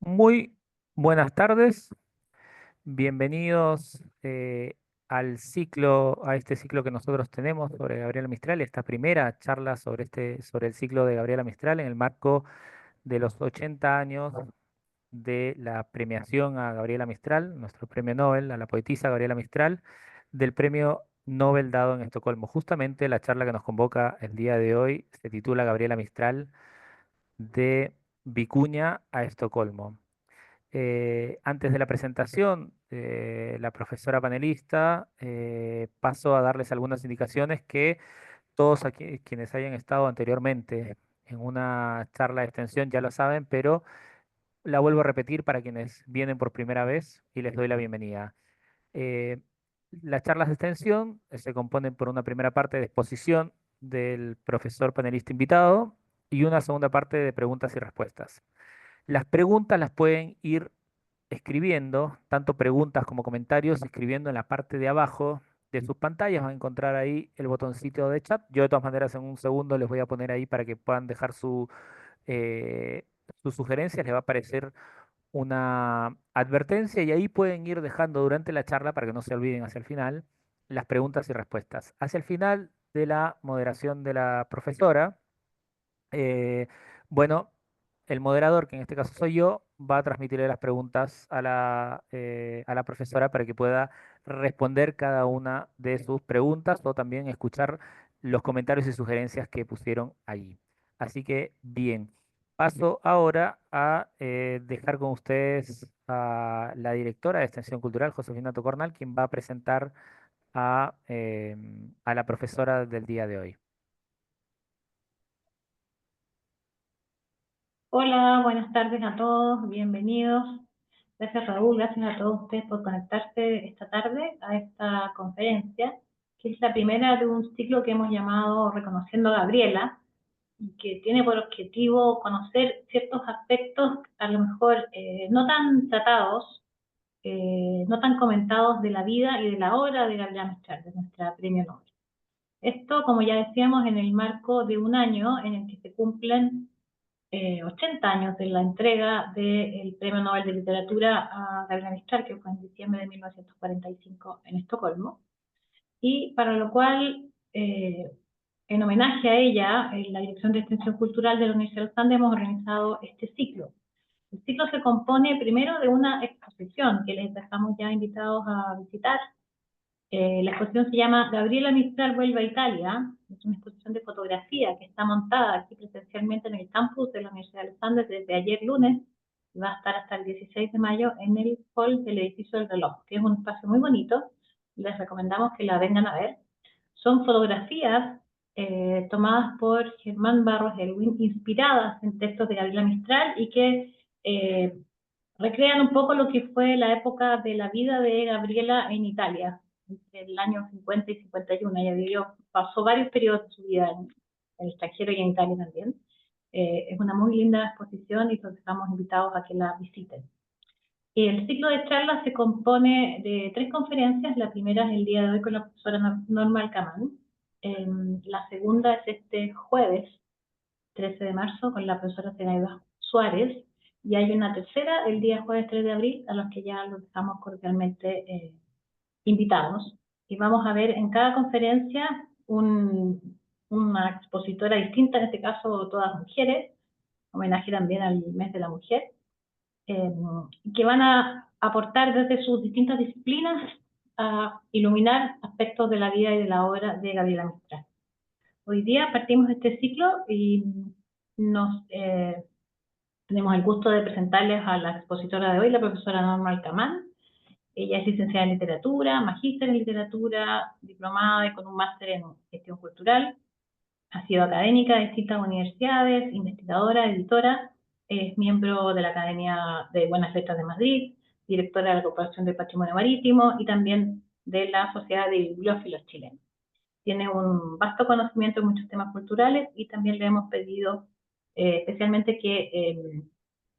Muy buenas tardes, bienvenidos a este ciclo que nosotros tenemos sobre Gabriela Mistral, esta primera charla sobre el ciclo de Gabriela Mistral en el marco de los 80 años de la premiación a Gabriela Mistral, nuestro premio Nobel, a la poetisa Gabriela Mistral, del premio Nobel dado en Estocolmo. Justamente la charla que nos convoca el día de hoy se titula Gabriela Mistral de Vicuña a Estocolmo. Antes de la presentación, la profesora panelista pasó a darles algunas indicaciones que todos aquí, quienes hayan estado anteriormente en una charla de extensión ya lo saben, pero la vuelvo a repetir para quienes vienen por primera vez y les doy la bienvenida. Eh, las charlas de extensión se componen por una primera parte de exposición del profesor panelista invitado y una segunda parte de preguntas y respuestas. Las preguntas las pueden ir escribiendo, tanto preguntas como comentarios, escribiendo en la parte de abajo de sus pantallas. Van a encontrar ahí el botoncito de chat. Yo de todas maneras en un segundo les voy a poner ahí para que puedan dejar eh, sus sugerencias. Les va a aparecer una advertencia y ahí pueden ir dejando durante la charla para que no se olviden hacia el final las preguntas y respuestas. Hacia el final de la moderación de la profesora, eh, bueno, el moderador, que en este caso soy yo, va a transmitirle las preguntas a la profesora para que pueda responder cada una de sus preguntas o también escuchar los comentarios y sugerencias que pusieron allí. Así que, bien, paso ahora a dejar con ustedes a la directora de Extensión Cultural, Josefina Tocornal, quien va a presentar a la profesora del día de hoy. Hola, buenas tardes a todos, bienvenidos. Gracias Raúl, gracias a todos ustedes por conectarse esta tarde a esta conferencia, que es la primera de un ciclo que hemos llamado Reconociendo a Gabriela, y que tiene por objetivo conocer ciertos aspectos a lo mejor no tan tratados, no tan comentados de la vida y de la obra de Gabriela Mistral, de nuestra premio Nobel. Esto, como ya decíamos, en el marco de un año en el que se cumplen 80 años de la entrega del Premio Nobel de Literatura a Gabriela Mistral, que fue en diciembre de 1945 en Estocolmo, y para lo cual, en homenaje a ella, en la Dirección de Extensión Cultural de la Universidad de los Andes hemos organizado este ciclo. El ciclo se compone primero de una exposición que les dejamos ya invitados a visitar. La exposición se llama Gabriela Mistral vuelve a Italia. Es una exposición de fotografía que está montada aquí presencialmente en el campus de la Universidad de los Andes desde ayer lunes y va a estar hasta el 16 de mayo en el hall del edificio del reloj, que es un espacio muy bonito. Les recomendamos que la vengan a ver. Son fotografías tomadas por Germán Barros Elwin, inspiradas en textos de Gabriela Mistral y que recrean un poco lo que fue la época de la vida de Gabriela en Italia, entre el año 50 y 51. Ella vivió, pasó varios periodos de su vida en el extranjero y en Italia también. Es una muy linda exposición y los estamos invitados a que la visiten. El ciclo de charlas se compone de 3 conferencias. La primera es el día de hoy con la profesora Norma Alcamán. La segunda es este jueves 13 de marzo con la profesora Zenaida Suárez, y hay una tercera el día jueves 3 de abril, a los que ya los dejamos cordialmente invitados. Y vamos a ver en cada conferencia una expositora distinta, en este caso todas mujeres, homenaje también al mes de la mujer, eh, que van a aportar desde sus distintas disciplinas a iluminar aspectos de la vida y de la obra de Gabriela Mistral. Hoy día partimos este ciclo y nos tenemos el gusto de presentarles a la expositora de hoy, la profesora Norma Alcamán. Ella es licenciada en literatura, magíster en literatura, diplomada y con un máster en gestión cultural. Ha sido académica de distintas universidades, investigadora, editora, es miembro de la Academia de Buenas Letras de Madrid, directora de la Corporación del Patrimonio Marítimo y también de la Sociedad de Bibliófilos Chilenos. Tiene un vasto conocimiento en muchos temas culturales y también le hemos pedido especialmente que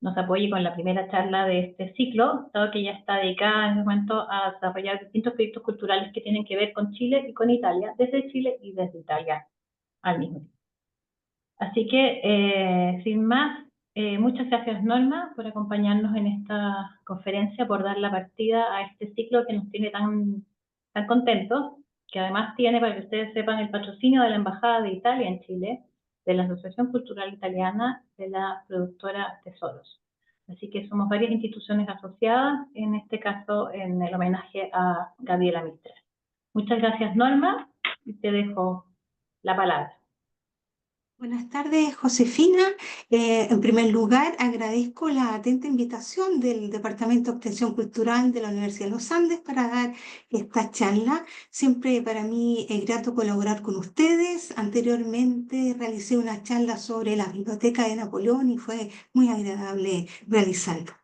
nos apoye con la primera charla de este ciclo, dado que ella está dedicada en este momento a desarrollar distintos proyectos culturales que tienen que ver con Chile y con Italia, desde Chile y desde Italia al mismo tiempo. Así que, sin más, Muchas gracias, Norma, por acompañarnos en esta conferencia, por dar la partida a este ciclo que nos tiene tan contentos, que además tiene, para que ustedes sepan, el patrocinio de la Embajada de Italia en Chile, de la Asociación Cultural Italiana, de la productora Tesoros. Así que somos varias instituciones asociadas, en este caso en el homenaje a Gabriela Mistral. Muchas gracias, Norma, y te dejo la palabra. Buenas tardes, Josefina. En primer lugar, agradezco la atenta invitación del Departamento de Extensión Cultural de la Universidad de los Andes para dar esta charla. Siempre para mí es grato colaborar con ustedes. Anteriormente realicé una charla sobre la Biblioteca de Napoleón y fue muy agradable realizarla.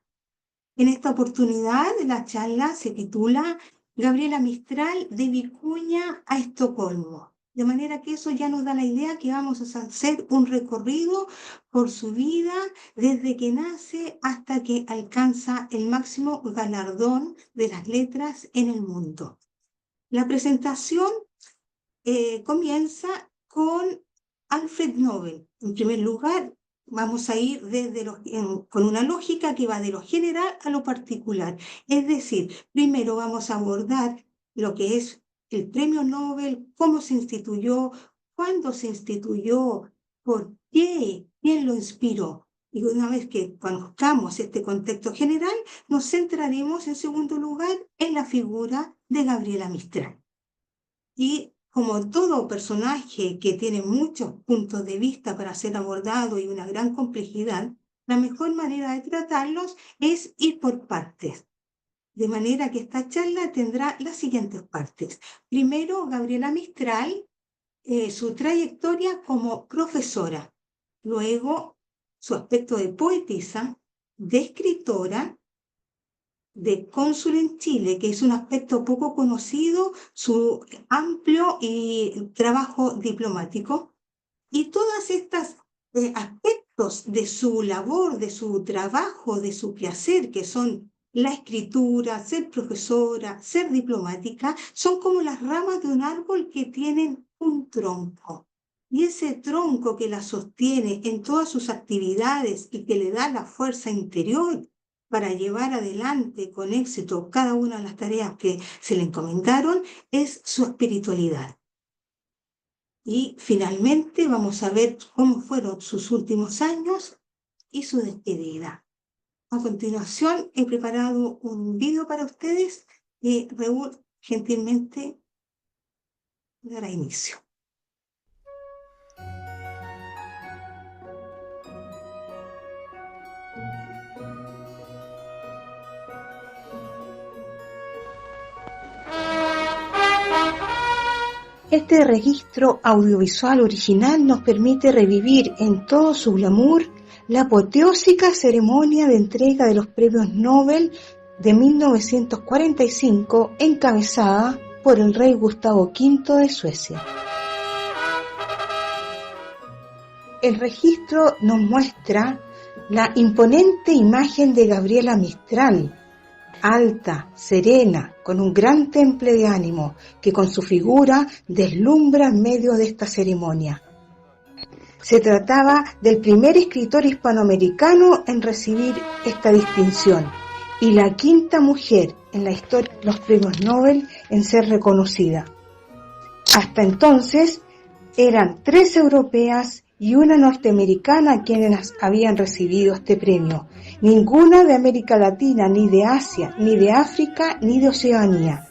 En esta oportunidad, la charla se titula Gabriela Mistral de Vicuña a Estocolmo. De manera que eso ya nos da la idea que vamos a hacer un recorrido por su vida desde que nace hasta que alcanza el máximo galardón de las letras en el mundo. La presentación comienza con Alfred Nobel. En primer lugar, vamos a ir con una lógica que va de lo general a lo particular. Es decir, primero vamos a abordar lo que es el premio Nobel, cómo se instituyó, cuándo se instituyó, por qué, quién lo inspiró. Y una vez que conozcamos este contexto general, nos centraremos en segundo lugar en la figura de Gabriela Mistral. Y como todo personaje que tiene muchos puntos de vista para ser abordado y una gran complejidad, la mejor manera de tratarlos es ir por partes. De manera que esta charla tendrá las siguientes partes. Primero, Gabriela Mistral, su trayectoria como profesora. Luego, su aspecto de poetisa, de escritora, de cónsul en Chile, que es un aspecto poco conocido, su amplio trabajo diplomático, y todos estos aspectos de su labor, de su trabajo, de su quehacer, que son la escritura, ser profesora, ser diplomática, son como las ramas de un árbol que tienen un tronco. Y ese tronco que la sostiene en todas sus actividades y que le da la fuerza interior para llevar adelante con éxito cada una de las tareas que se le encomendaron, es su espiritualidad. Y finalmente vamos a ver cómo fueron sus últimos años y su despedida. A continuación he preparado un video para ustedes y Raúl gentilmente dará inicio. Este registro audiovisual original nos permite revivir en todo su glamour la apoteósica ceremonia de entrega de los premios Nobel de 1945, encabezada por el rey Gustavo V de Suecia. El registro nos muestra la imponente imagen de Gabriela Mistral, alta, serena, con un gran temple de ánimo, que con su figura deslumbra en medio de esta ceremonia. Se trataba del primer escritor hispanoamericano en recibir esta distinción y la quinta mujer en la historia de los premios Nobel en ser reconocida. Hasta entonces eran 3 europeas y una norteamericana quienes habían recibido este premio. Ninguna de América Latina, ni de Asia, ni de África, ni de Oceanía.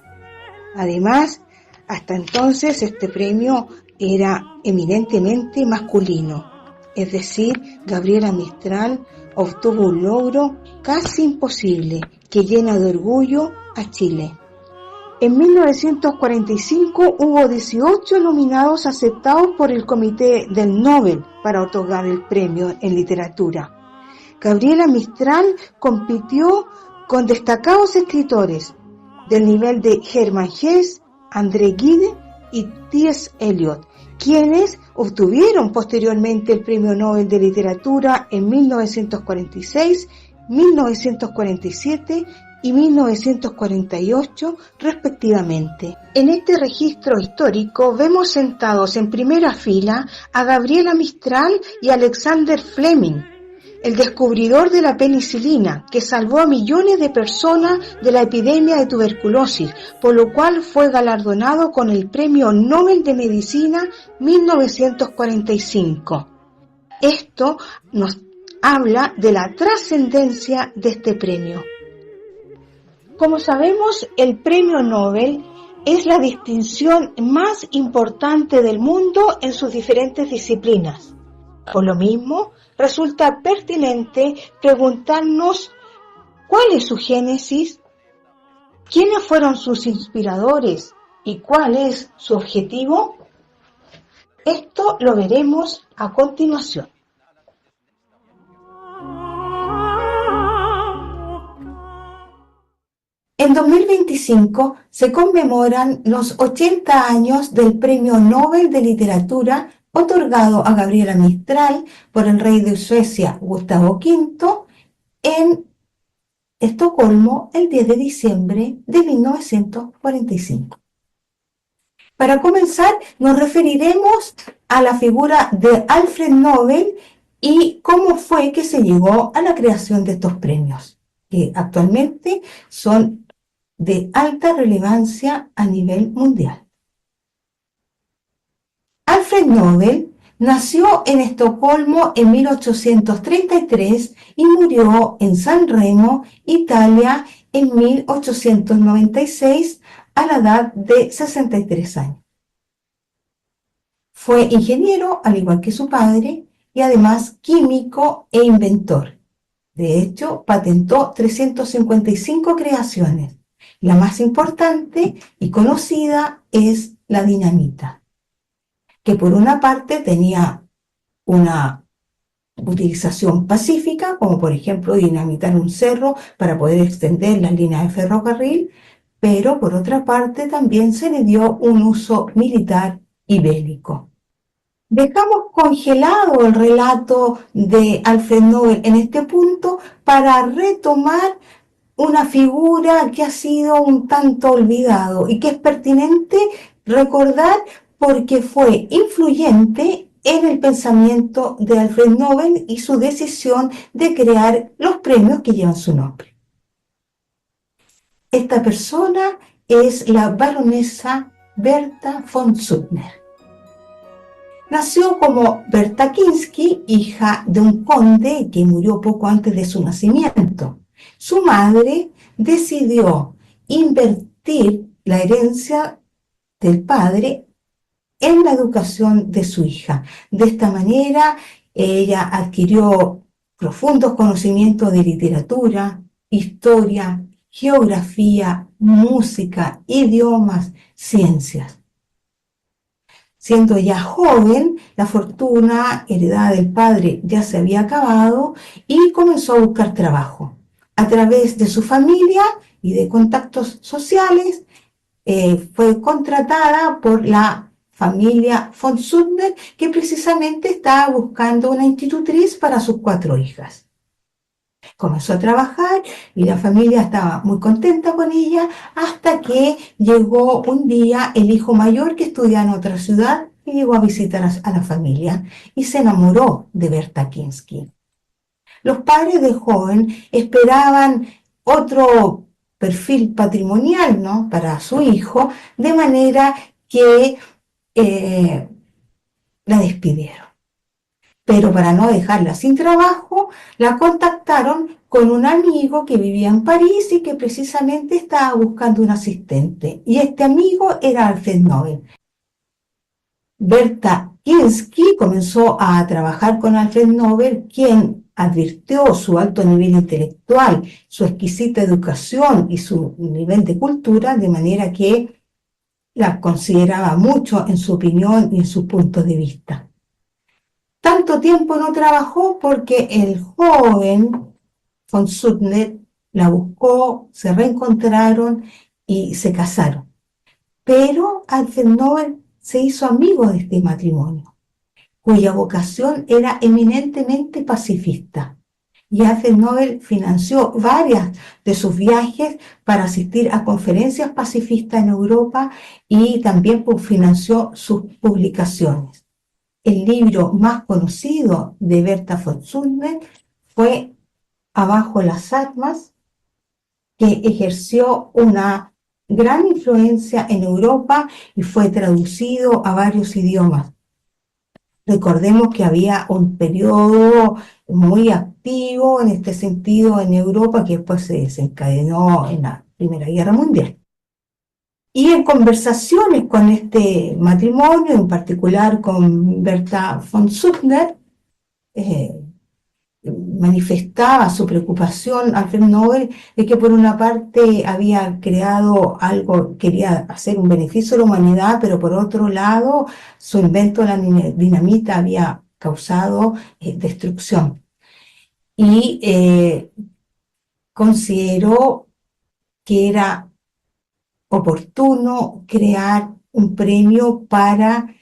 Además, hasta entonces este premio era eminentemente masculino. Es decir, Gabriela Mistral obtuvo un logro casi imposible que llena de orgullo a Chile. En 1945 hubo 18 nominados aceptados por el Comité del Nobel para otorgar el premio en literatura. Gabriela Mistral compitió con destacados escritores del nivel de Hermann Hesse, André Gide y T.S. Eliot, quienes obtuvieron posteriormente el Premio Nobel de Literatura en 1946, 1947 y 1948 respectivamente. En este registro histórico vemos sentados en primera fila a Gabriela Mistral y Alexander Fleming, el descubridor de la penicilina, que salvó a millones de personas de la epidemia de tuberculosis, por lo cual fue galardonado con el Premio Nobel de Medicina 1945. Esto nos habla de la trascendencia de este premio. Como sabemos, el Premio Nobel es la distinción más importante del mundo en sus diferentes disciplinas. Por lo mismo, resulta pertinente preguntarnos cuál es su génesis, quiénes fueron sus inspiradores y cuál es su objetivo. Esto lo veremos a continuación. En 2025 se conmemoran los 80 años del Premio Nobel de Literatura otorgado a Gabriela Mistral por el rey de Suecia, Gustavo V, en Estocolmo el 10 de diciembre de 1945. Para comenzar, nos referiremos a la figura de Alfred Nobel y cómo fue que se llegó a la creación de estos premios, que actualmente son de alta relevancia a nivel mundial. Alfred Nobel nació en Estocolmo en 1833 y murió en San Remo, Italia, en 1896 a la edad de 63 años. Fue ingeniero, al igual que su padre, y además químico e inventor. De hecho, patentó 355 creaciones. La más importante y conocida es la dinamita, que por una parte tenía una utilización pacífica, como por ejemplo dinamitar un cerro para poder extender las líneas de ferrocarril, pero por otra parte también se le dio un uso militar y bélico. Dejamos congelado el relato de Alfred Nobel en este punto para retomar una figura que ha sido un tanto olvidado y que es pertinente recordar porque fue influyente en el pensamiento de Alfred Nobel y su decisión de crear los premios que llevan su nombre. Esta persona es la baronesa Berta von Suttner. Nació como Berta Kinsky, hija de un conde que murió poco antes de su nacimiento. Su madre decidió invertir la herencia del padre en la educación de su hija. De esta manera, ella adquirió profundos conocimientos de literatura, historia, geografía, música, idiomas, ciencias. Siendo ya joven, la fortuna heredada del padre ya se había acabado y comenzó a buscar trabajo. A través de su familia y de contactos sociales, fue contratada por la familia von Suttner, que precisamente estaba buscando una institutriz para sus 4 hijas. Comenzó a trabajar y la familia estaba muy contenta con ella hasta que llegó un día el hijo mayor que estudiaba en otra ciudad y llegó a visitar a la familia y se enamoró de Berta Kinsky. Los padres del joven esperaban otro perfil patrimonial, ¿no?, para su hijo, de manera que la despidieron. Pero para no dejarla sin trabajo, la contactaron con un amigo que vivía en París y que precisamente estaba buscando un asistente. Y este amigo era Alfred Nobel. Berta Kinsky comenzó a trabajar con Alfred Nobel, quien advirtió su alto nivel intelectual, su exquisita educación y su nivel de cultura, de manera que la consideraba mucho en su opinión y en sus puntos de vista. Tanto tiempo no trabajó porque el joven von Suttner la buscó, se reencontraron y se casaron. Pero Alfred Nobel se hizo amigo de este matrimonio, cuya vocación era eminentemente pacifista. Y Alfred Nobel financió varias de sus viajes para asistir a conferencias pacifistas en Europa y también financió sus publicaciones. El libro más conocido de Berta von Suttner fue Abajo las armas, que ejerció una gran influencia en Europa y fue traducido a varios idiomas. Recordemos que había un periodo muy activo en este sentido en Europa que después se desencadenó en la Primera Guerra Mundial. Y en conversaciones con este matrimonio, en particular con Berta von Suttner, manifestaba su preocupación Alfred Nobel de que por una parte había creado algo, quería hacer un beneficio a la humanidad, pero por otro lado su invento de la dinamita había causado destrucción. Y consideró que era oportuno crear un premio para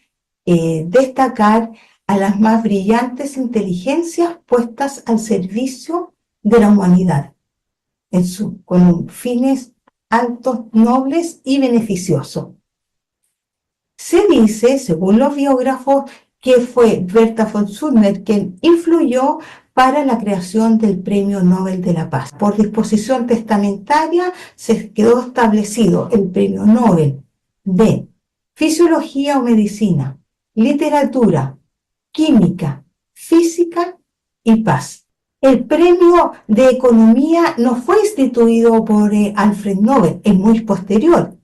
destacar a las más brillantes inteligencias puestas al servicio de la humanidad, con fines altos, nobles y beneficiosos. Se dice, según los biógrafos, que fue Berta von Suttner quien influyó para la creación del Premio Nobel de la Paz. Por disposición testamentaria se quedó establecido el Premio Nobel de Fisiología o Medicina, Literatura, Química, Física y Paz. El premio de Economía no fue instituido por Alfred Nobel, es muy posterior.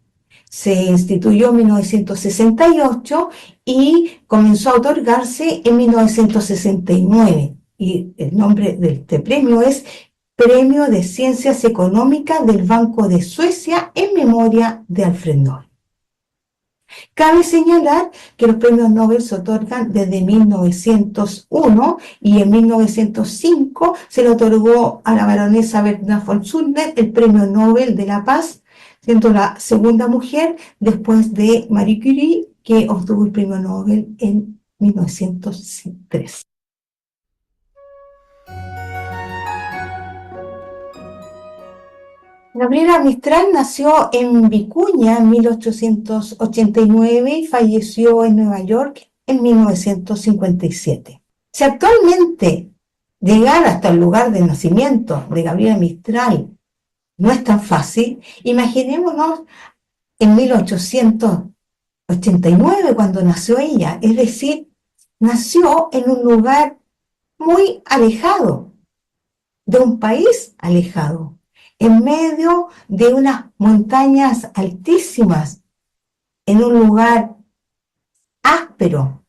Se instituyó en 1968 y comenzó a otorgarse en 1969. Y el nombre de este premio es Premio de Ciencias Económicas del Banco de Suecia en memoria de Alfred Nobel. Cabe señalar que los premios Nobel se otorgan desde 1901 y en 1905 se le otorgó a la baronesa Berta von Suttner el Premio Nobel de la Paz, siendo la segunda mujer después de Marie Curie que obtuvo el Premio Nobel en 1903. Gabriela Mistral nació en Vicuña en 1889 y falleció en Nueva York en 1957. Si actualmente llegar hasta el lugar de nacimiento de Gabriela Mistral no es tan fácil, imaginémonos en 1889 cuando nació ella, es decir, nació en un lugar muy alejado, de un país alejado, en medio de unas montañas altísimas, en un lugar áspero,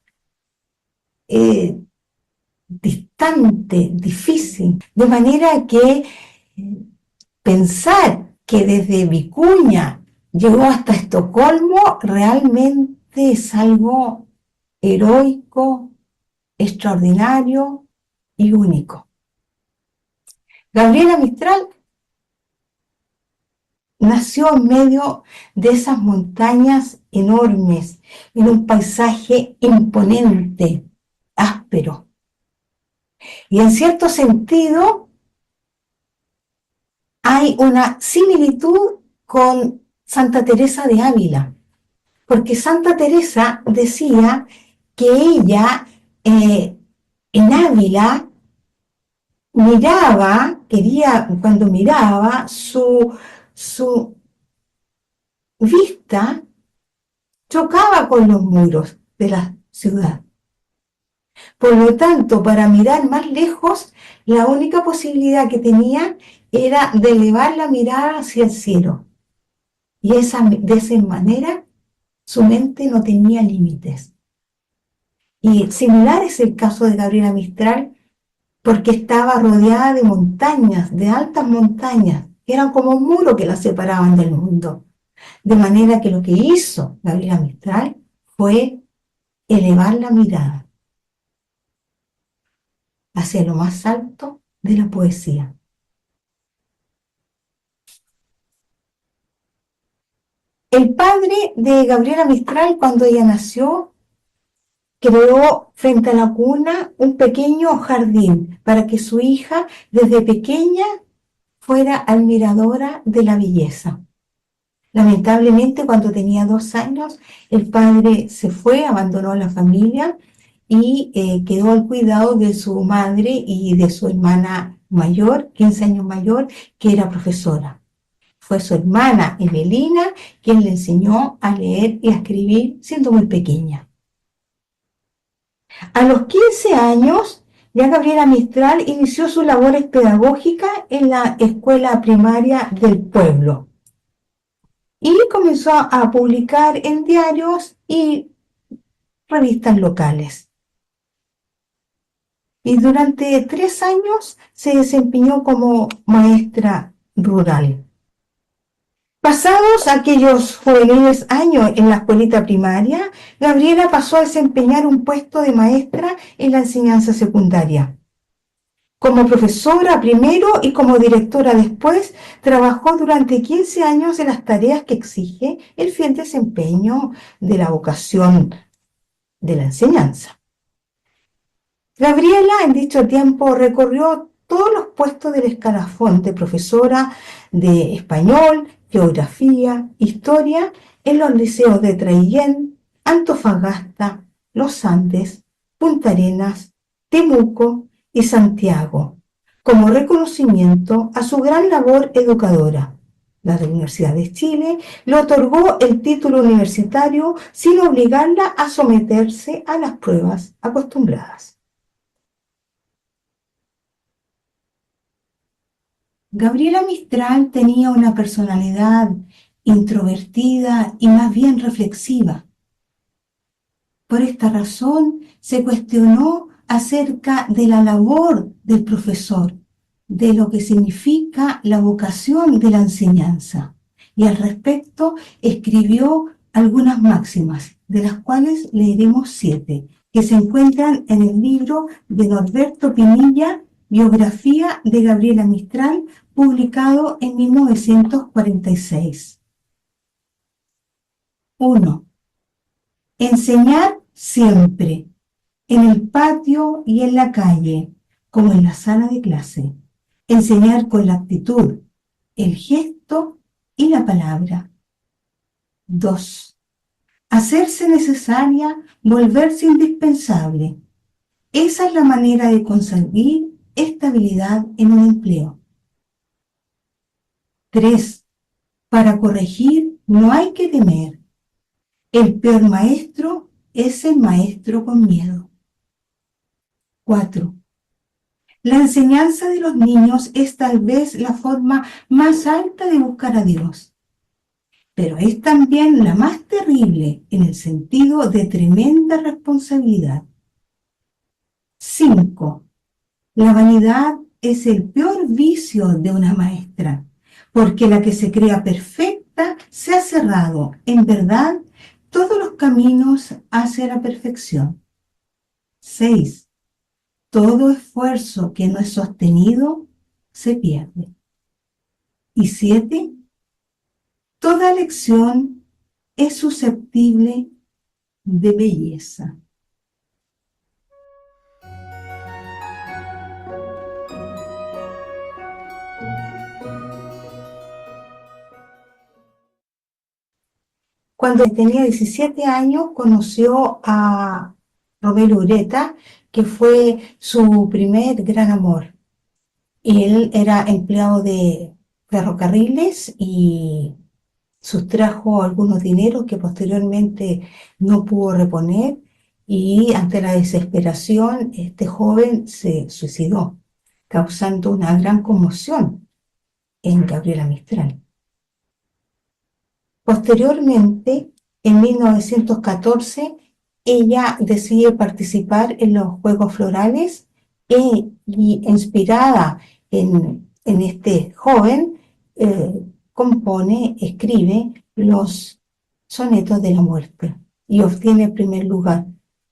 distante, difícil, de manera que pensar que desde Vicuña llegó hasta Estocolmo realmente es algo heroico, extraordinario y único. Gabriela Mistral nació en medio de esas montañas enormes, en un paisaje imponente, áspero. Y en cierto sentido, hay una similitud con Santa Teresa de Ávila, porque Santa Teresa decía que ella en Ávila cuando miraba su vista chocaba con los muros de la ciudad. Por lo tanto, para mirar más lejos, la única posibilidad que tenía era de elevar la mirada hacia el cielo. Y de esa manera su mente no tenía límites. Y similar es el caso de Gabriela Mistral, porque estaba rodeada de montañas, de altas montañas, que eran como un muro que la separaban del mundo. De manera que lo que hizo Gabriela Mistral fue elevar la mirada hacia lo más alto de la poesía. El padre de Gabriela Mistral, cuando ella nació, creó frente a la cuna un pequeño jardín para que su hija desde pequeña fuera admiradora de la belleza. Lamentablemente, cuando tenía 2 años, el padre se fue, abandonó a la familia y quedó al cuidado de su madre y de su hermana mayor, 15 años mayor, que era profesora. Fue su hermana Evelina quien le enseñó a leer y a escribir siendo muy pequeña. A los 15 años, ya Gabriela Mistral inició sus labores pedagógicas en la escuela primaria del pueblo y comenzó a publicar en diarios y revistas locales. Y durante 3 años se desempeñó como maestra rural. Pasados aquellos juveniles años en la escuelita primaria, Gabriela pasó a desempeñar un puesto de maestra en la enseñanza secundaria. Como profesora primero y como directora después, trabajó durante 15 años en las tareas que exige el fiel desempeño de la vocación de la enseñanza. Gabriela en dicho tiempo recorrió todos los puestos del escalafón de profesora de español, geografía, historia en los liceos de Traillén, Antofagasta, Los Andes, Punta Arenas, Temuco y Santiago, como reconocimiento a su gran labor educadora. La Universidad de Chile le otorgó el título universitario sin obligarla a someterse a las pruebas acostumbradas. Gabriela Mistral tenía una personalidad introvertida y más bien reflexiva. Por esta razón se cuestionó acerca de la labor del profesor, de lo que significa la vocación de la enseñanza. Y al respecto escribió algunas máximas, de las cuales leeremos 7, que se encuentran en el libro de Norberto Pinilla, Biografía de Gabriela Mistral, publicado en 1946. 1. Enseñar siempre, en el patio y en la calle, como en la sala de clase. Enseñar con la actitud, el gesto y la palabra. 2. Hacerse necesaria, volverse indispensable. Esa es la manera de conseguir estabilidad en un empleo. 3. Para corregir no hay que temer. El peor maestro es el maestro con miedo. 4. La enseñanza de los niños es tal vez la forma más alta de buscar a Dios, pero es también la más terrible en el sentido de tremenda responsabilidad. 5. La vanidad es el peor vicio de una maestra, porque la que se crea perfecta se ha cerrado, en verdad, todos los caminos hacia la perfección. 6. Todo esfuerzo que no es sostenido se pierde. Y 7. Toda lección es susceptible de belleza. Cuando tenía 17 años, conoció a Romero Ureta, que fue su primer gran amor. Y él era empleado de ferrocarriles y sustrajo algunos dineros que posteriormente no pudo reponer, y ante la desesperación este joven se suicidó, causando una gran conmoción en Gabriela Mistral. Posteriormente, en 1914, ella decide participar en los Juegos Florales y inspirada en este joven, compone, escribe los sonetos de la muerte y obtiene el primer lugar.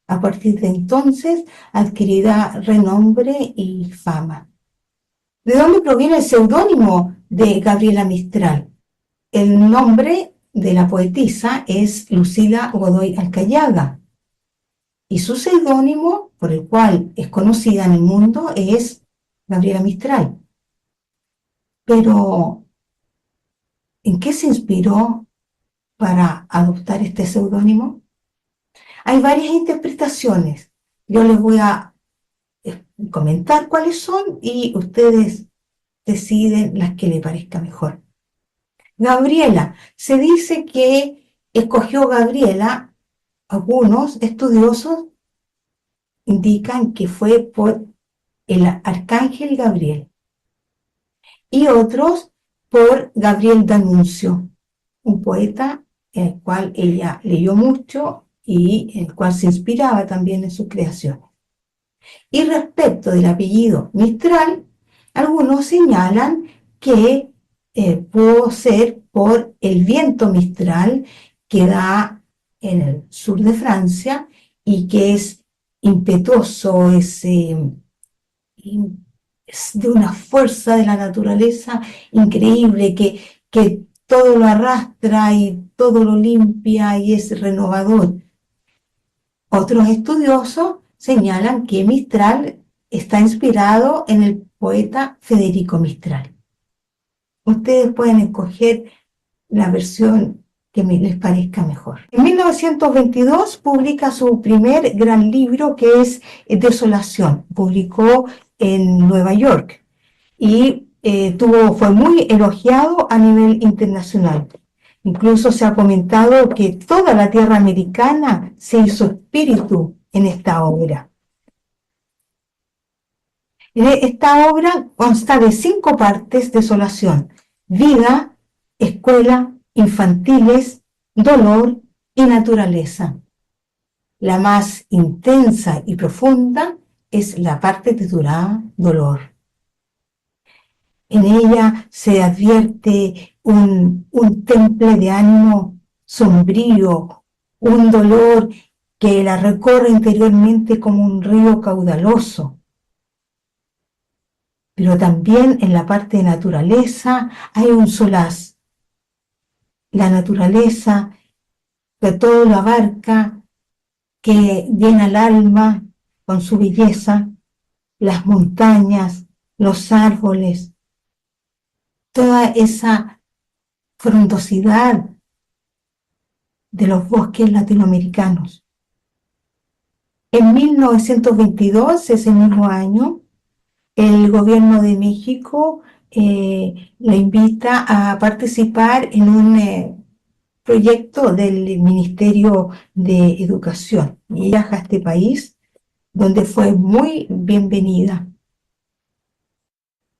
A partir de entonces adquirirá renombre y fama. ¿De dónde proviene el seudónimo de Gabriela Mistral? El nombre de la poetisa es Lucila Godoy Alcayaga y su seudónimo, por el cual es conocida en el mundo, es Gabriela Mistral. Pero, ¿en qué se inspiró para adoptar este seudónimo? Hay varias interpretaciones. Yo les voy a comentar cuáles son y ustedes deciden las que les parezca mejor. Gabriela, se dice que escogió Gabriela, algunos estudiosos indican que fue por el arcángel Gabriel y otros por Gabriel D'Annunzio, un poeta en el cual ella leyó mucho y en el cual se inspiraba también en sus creaciones. Y respecto del apellido Mistral, algunos señalan que pudo ser por el viento Mistral que da en el sur de Francia y que es impetuoso, es de una fuerza de la naturaleza increíble que todo lo arrastra y todo lo limpia y es renovador. Otros estudiosos señalan que Mistral está inspirado en el poeta Federico Mistral. Ustedes pueden escoger la versión que les parezca mejor. En 1922 publica su primer gran libro, que es Desolación. Publicó en Nueva York y fue muy elogiado a nivel internacional. Incluso se ha comentado que toda la tierra americana se hizo espíritu en esta obra. Esta obra consta de 5 partes: desolación, vida, escuela, infantiles, dolor y naturaleza. La más intensa y profunda es la parte titulada dolor. En ella se advierte un temple de ánimo sombrío, un dolor que la recorre interiormente como un río caudaloso. Pero también en la parte de naturaleza hay un solaz. La naturaleza que todo lo abarca, que llena el alma con su belleza, las montañas, los árboles, toda esa frondosidad de los bosques latinoamericanos. En 1922, ese mismo año, el gobierno de México la invita a participar en un proyecto del Ministerio de Educación. Y viaja a este país, donde fue muy bienvenida.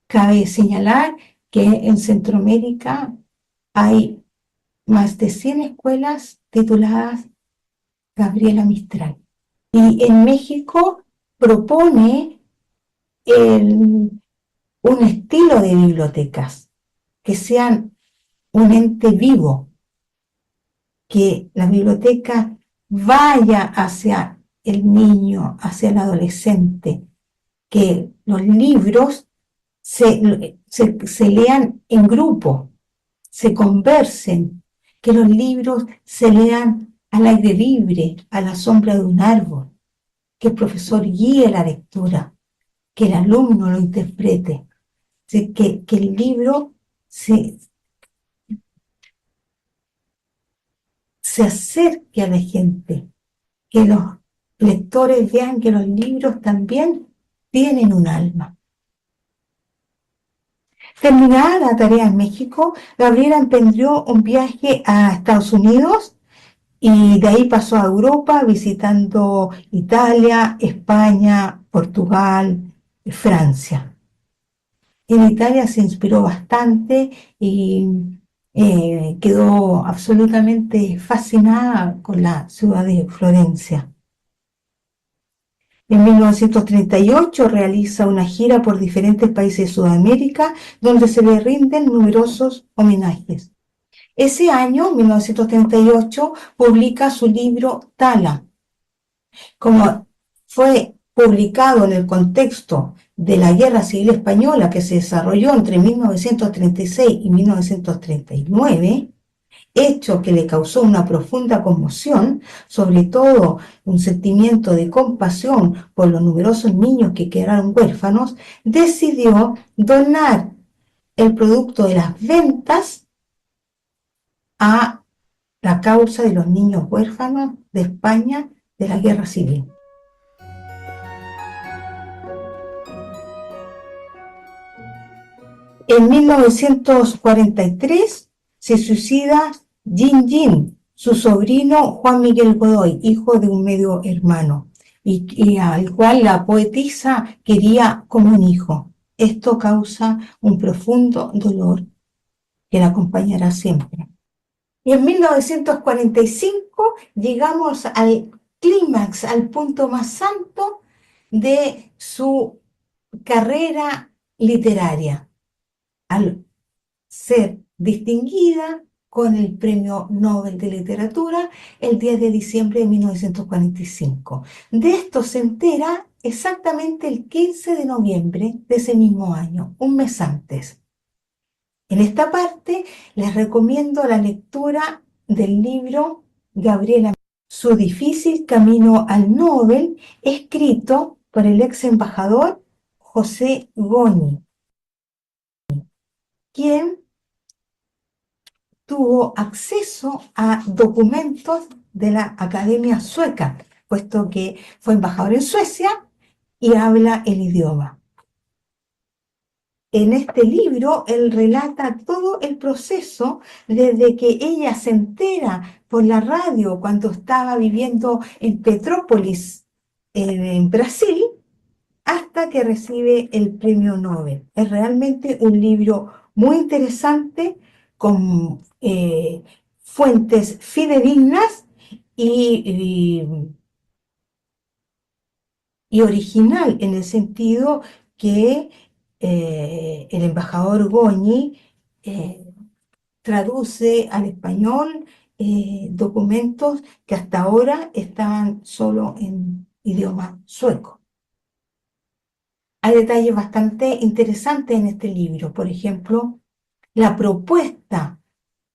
Cabe señalar que en Centroamérica hay más de 100 escuelas tituladas Gabriela Mistral. Y en México propone un estilo de bibliotecas que sean un ente vivo, que la biblioteca vaya hacia el niño, hacia el adolescente, que los libros se lean en grupo, se conversen, que los libros se lean al aire libre, a la sombra de un árbol, que el profesor guíe la lectura, que el alumno lo interprete, que el libro se acerque a la gente, que los lectores vean que los libros también tienen un alma. Terminada la tarea en México, Gabriela emprendió un viaje a Estados Unidos y de ahí pasó a Europa visitando Italia, España, Portugal, Francia. En Italia se inspiró bastante y quedó absolutamente fascinada con la ciudad de Florencia. En 1938 realiza una gira por diferentes países de Sudamérica donde se le rinden numerosos homenajes. Ese año, 1938, publica su libro Tala. Como fue publicado en el contexto de la Guerra Civil Española que se desarrolló entre 1936 y 1939, hecho que le causó una profunda conmoción, sobre todo un sentimiento de compasión por los numerosos niños que quedaron huérfanos, decidió donar el producto de las ventas a la causa de los niños huérfanos de España de la Guerra Civil. En 1943 se suicida Jin Jin, su sobrino Juan Miguel Godoy, hijo de un medio hermano, y al cual la poetisa quería como un hijo. Esto causa un profundo dolor que la acompañará siempre. Y en 1945 llegamos al clímax, al punto más alto de su carrera literaria, al ser distinguida con el Premio Nobel de Literatura el 10 de diciembre de 1945. De esto se entera exactamente el 15 de noviembre de ese mismo año, un mes antes. En esta parte les recomiendo la lectura del libro Gabriela, su difícil camino al Nobel, escrito por el ex embajador José Goni, quien tuvo acceso a documentos de la Academia Sueca, puesto que fue embajador en Suecia y habla el idioma. En este libro, él relata todo el proceso desde que ella se entera por la radio cuando estaba viviendo en Petrópolis, en Brasil, hasta que recibe el premio Nobel. Es realmente un libro muy interesante, con fuentes fidedignas y, y original, en el sentido que el embajador Goñi traduce al español documentos que hasta ahora estaban solo en idioma sueco. Hay detalles bastante interesantes en este libro. Por ejemplo, la propuesta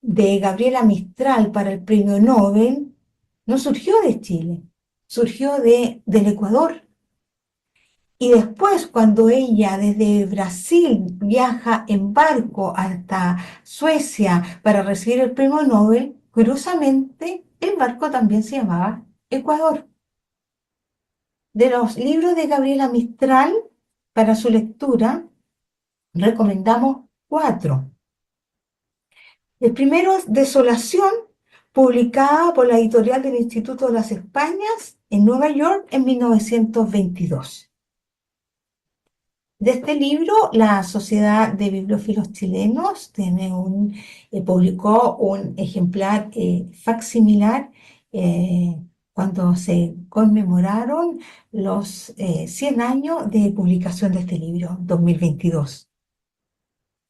de Gabriela Mistral para el premio Nobel no surgió de Chile, surgió del Ecuador. Y después, cuando ella desde Brasil viaja en barco hasta Suecia para recibir el premio Nobel, curiosamente el barco también se llamaba Ecuador. De los libros de Gabriela Mistral, para su lectura, recomendamos 4. El primero es Desolación, publicada por la editorial del Instituto de las Españas en Nueva York en 1922. De este libro, la Sociedad de Bibliófilos Chilenos publicó un ejemplar facsimilar cuando se conmemoraron los 100 años de publicación de este libro, 2022.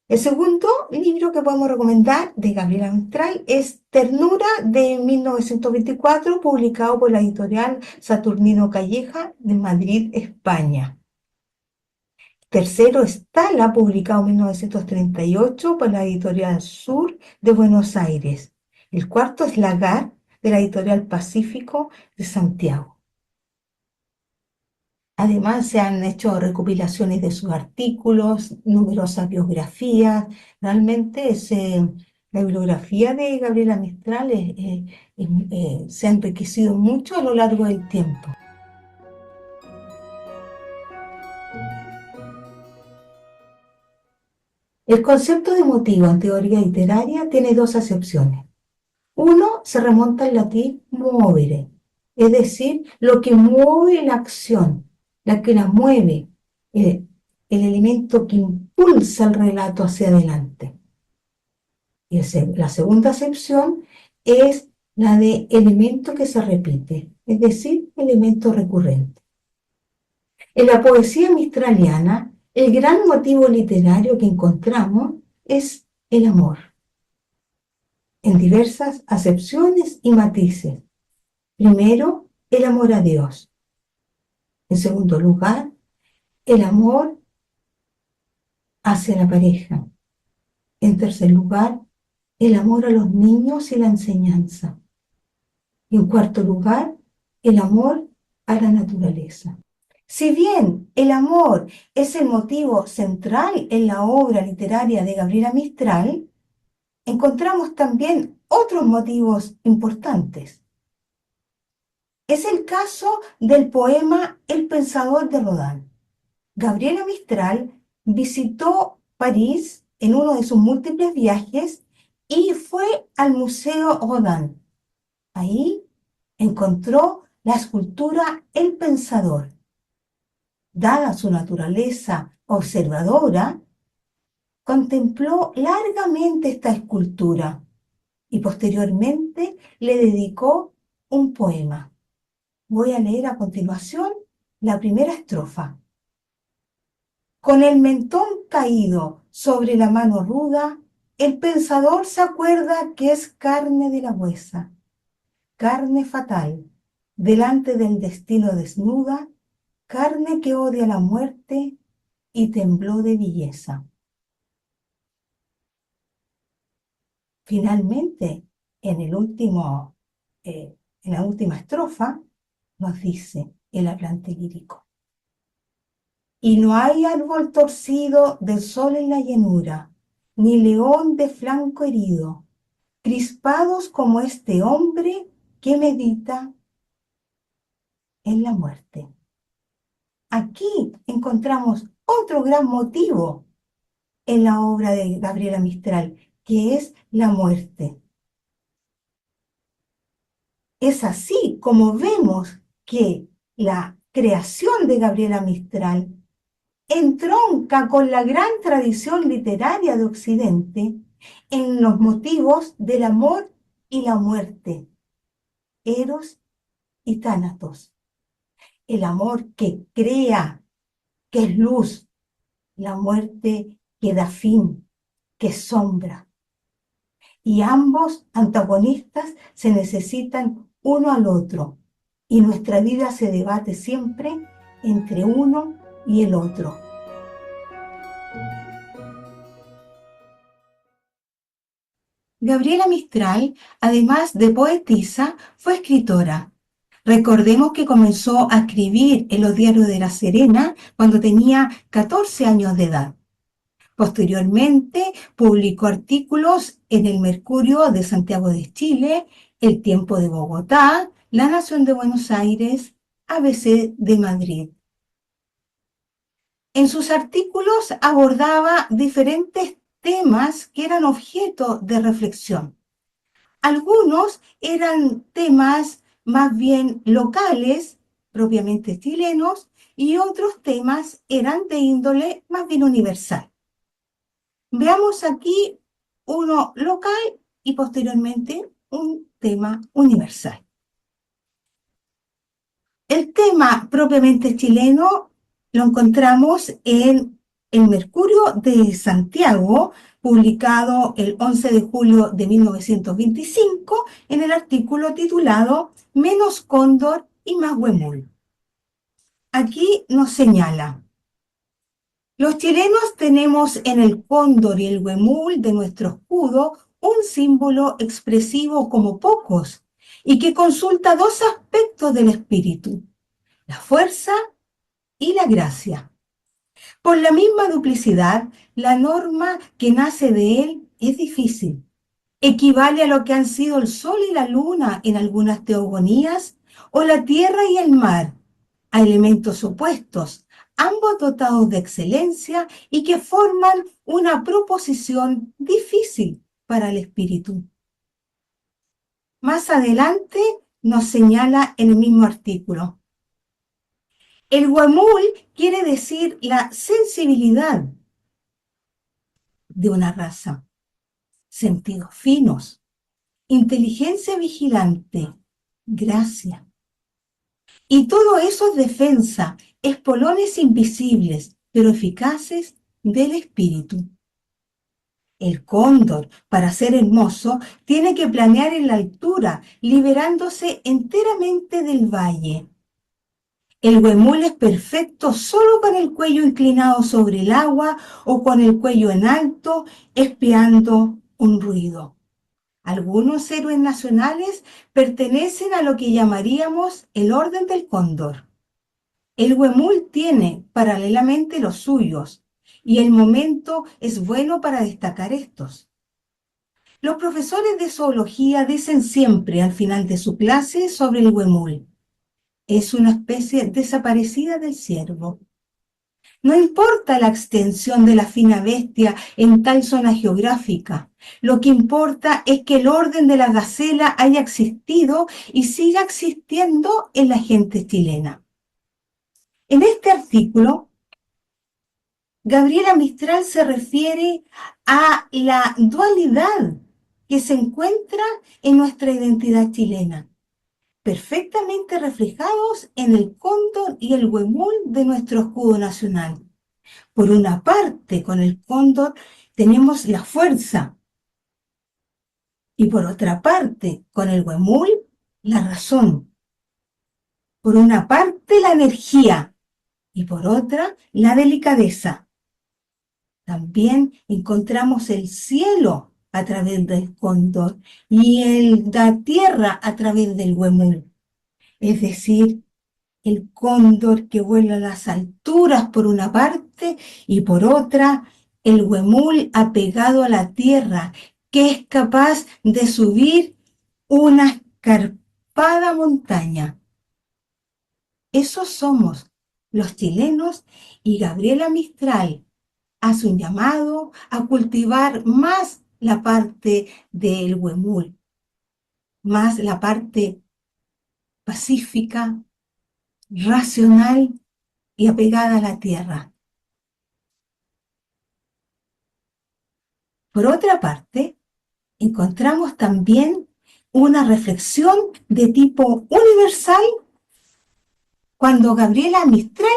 El segundo libro que podemos recomendar de Gabriela Mistral es Ternura, de 1924, publicado por la editorial Saturnino Calleja de Madrid, España. Tercero, Estala, publicado en 1938 por la editorial Sur de Buenos Aires. El cuarto es Lagar, de la editorial Pacífico de Santiago. Además, se han hecho recopilaciones de sus artículos, numerosas biografías. Realmente la bibliografía de Gabriela Mistral se ha enriquecido mucho a lo largo del tiempo. El concepto de motivo en teoría literaria tiene 2 acepciones. Uno se remonta al latín movere, es decir, lo que mueve la acción, la que la mueve, el elemento que impulsa el relato hacia adelante. Y la segunda acepción es la de elemento que se repite, es decir, elemento recurrente. En la poesía mistraliana, el gran motivo literario que encontramos es el amor, en diversas acepciones y matices. Primero, el amor a Dios. En segundo lugar, el amor hacia la pareja. En tercer lugar, el amor a los niños y la enseñanza. Y en cuarto lugar, el amor a la naturaleza. Si bien el amor es el motivo central en la obra literaria de Gabriela Mistral, encontramos también otros motivos importantes. Es el caso del poema El Pensador de Rodin. Gabriela Mistral visitó París en uno de sus múltiples viajes y fue al Museo Rodin. Ahí encontró la escultura El Pensador. Dada su naturaleza observadora, contempló largamente esta escultura y posteriormente le dedicó un poema. Voy a leer a continuación la primera estrofa. Con el mentón caído sobre la mano ruda, el pensador se acuerda que es carne de la huesa, carne fatal, delante del destino desnuda, carne que odia la muerte y tembló de belleza. Finalmente, en la última estrofa, nos dice el hablante lírico. Y no hay árbol torcido del sol en la llanura, ni león de flanco herido, crispados como este hombre que medita en la muerte. Aquí encontramos otro gran motivo en la obra de Gabriela Mistral, que es la muerte. Es así como vemos que la creación de Gabriela Mistral entronca con la gran tradición literaria de Occidente en los motivos del amor y la muerte, Eros y Tánatos. El amor que crea, que es luz, la muerte que da fin, que es sombra. Y ambos antagonistas se necesitan uno al otro, y nuestra vida se debate siempre entre uno y el otro. Gabriela Mistral, además de poetisa, fue escritora. Recordemos que comenzó a escribir en los diarios de La Serena cuando tenía 14 años de edad. Posteriormente publicó artículos en El Mercurio de Santiago de Chile, El Tiempo de Bogotá, La Nación de Buenos Aires, ABC de Madrid. En sus artículos abordaba diferentes temas que eran objeto de reflexión. Algunos eran temas más bien locales, propiamente chilenos, y otros temas eran de índole más bien universal. Veamos aquí uno local y posteriormente un tema universal. El tema propiamente chileno lo encontramos en El Mercurio de Santiago, publicado el 11 de julio de 1925, en el artículo titulado Menos cóndor y más huemul. Aquí nos señala: los chilenos tenemos en el cóndor y el huemul de nuestro escudo un símbolo expresivo como pocos y que consulta dos aspectos del espíritu, la fuerza y la gracia. Por la misma duplicidad, la norma que nace de él es difícil. Equivale a lo que han sido el sol y la luna en algunas teogonías, o la tierra y el mar, a elementos opuestos, ambos dotados de excelencia y que forman una proposición difícil para el espíritu. Más adelante nos señala en el mismo artículo: el huemul quiere decir la sensibilidad de una raza, sentidos finos, inteligencia vigilante, gracia. Y todo eso es defensa, espolones invisibles, pero eficaces del espíritu. El cóndor, para ser hermoso, tiene que planear en la altura, liberándose enteramente del valle. El huemul es perfecto solo con el cuello inclinado sobre el agua o con el cuello en alto, espiando un ruido. Algunos héroes nacionales pertenecen a lo que llamaríamos el orden del cóndor. El huemul tiene paralelamente los suyos, y el momento es bueno para destacar estos. Los profesores de zoología dicen siempre al final de su clase sobre el huemul: es una especie desaparecida del ciervo. No importa la extensión de la fina bestia en tal zona geográfica. Lo que importa es que el orden de la gacela haya existido y siga existiendo en la gente chilena. En este artículo, Gabriela Mistral se refiere a la dualidad que se encuentra en nuestra identidad chilena, perfectamente reflejados en el cóndor y el huemul de nuestro escudo nacional. Por una parte, con el cóndor tenemos la fuerza y por otra parte, con el huemul, la razón. Por una parte, la energía y por otra, la delicadeza. También encontramos el cielo a través del cóndor y la tierra a través del huemul. Es decir, el cóndor que vuela a las alturas por una parte y por otra el huemul apegado a la tierra que es capaz de subir una escarpada montaña. Esos somos los chilenos y Gabriela Mistral hace un llamado a cultivar más la parte del huemul, más la parte pacífica, racional y apegada a la tierra. Por otra parte, encontramos también una reflexión de tipo universal cuando Gabriela Mistral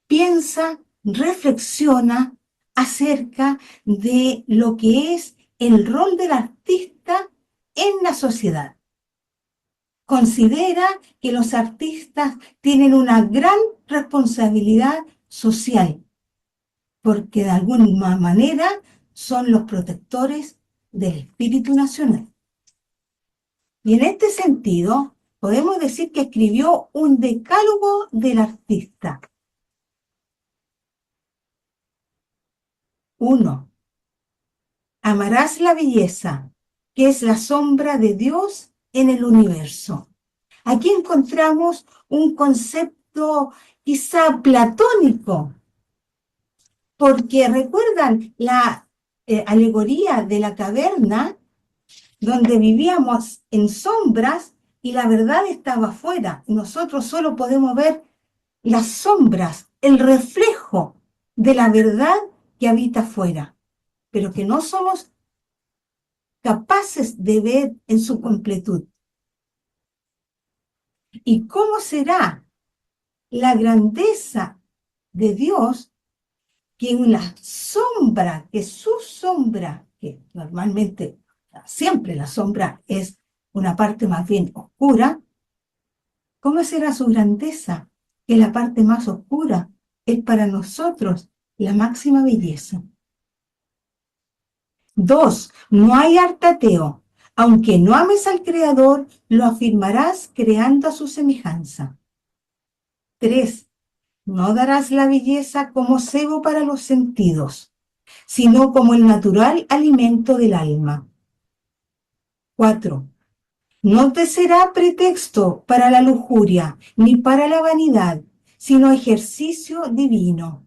piensa, reflexiona acerca de lo que es el rol del artista en la sociedad. Considera que los artistas tienen una gran responsabilidad social, porque de alguna manera son los protectores del espíritu nacional. Y en este sentido, podemos decir que escribió un decálogo del artista. 1. Amarás la belleza, que es la sombra de Dios en el universo. Aquí encontramos un concepto quizá platónico, porque recuerdan la alegoría de la caverna, donde vivíamos en sombras y la verdad estaba afuera. Nosotros solo podemos ver las sombras, el reflejo de la verdad que habita afuera, pero que no somos capaces de ver en su completud. ¿Y cómo será la grandeza de Dios que una sombra, que su sombra, que normalmente siempre la sombra es una parte más bien oscura, ¿cómo será su grandeza? Que la parte más oscura es para nosotros la máxima belleza. 2. No hay arte ateo. Aunque no ames al Creador, lo afirmarás creando a su semejanza. 3. No darás la belleza como cebo para los sentidos, sino como el natural alimento del alma. 4. No te será pretexto para la lujuria, ni para la vanidad, sino ejercicio divino.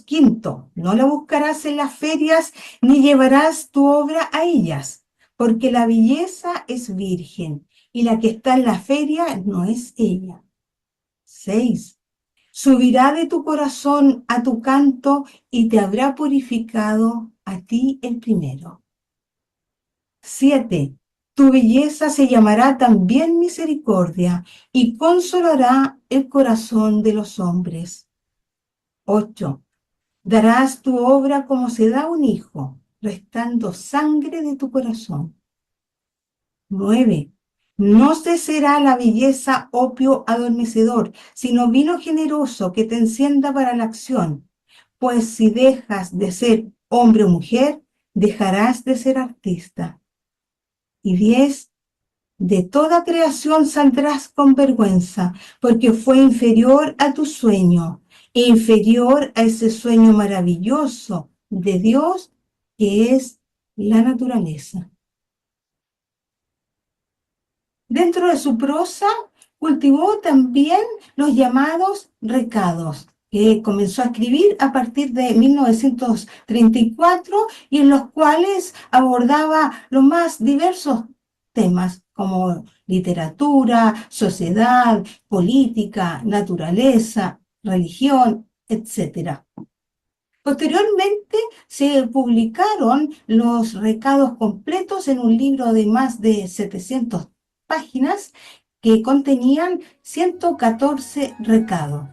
Quinto, no la buscarás en las ferias, ni llevarás tu obra a ellas, porque la belleza es virgen, y la que está en la feria no es ella. 6. Subirá de tu corazón a tu canto, y te habrá purificado a ti el primero. 7. Tu belleza se llamará también misericordia, y consolará el corazón de los hombres. 8. Darás tu obra como se da un hijo, restando sangre de tu corazón. 9. No te será la belleza opio adormecedor, sino vino generoso que te encienda para la acción. Pues si dejas de ser hombre o mujer, dejarás de ser artista. Y 10. De toda creación saldrás con vergüenza, porque fue inferior a tu sueño, e inferior a ese sueño maravilloso de Dios que es la naturaleza. Dentro de su prosa cultivó también los llamados recados. que comenzó a escribir a partir de 1934 y en los cuales abordaba los más diversos temas como literatura, sociedad, política, naturaleza, religión, etc. Posteriormente se publicaron los recados completos en un libro de más de 700 páginas que contenían 114 recados.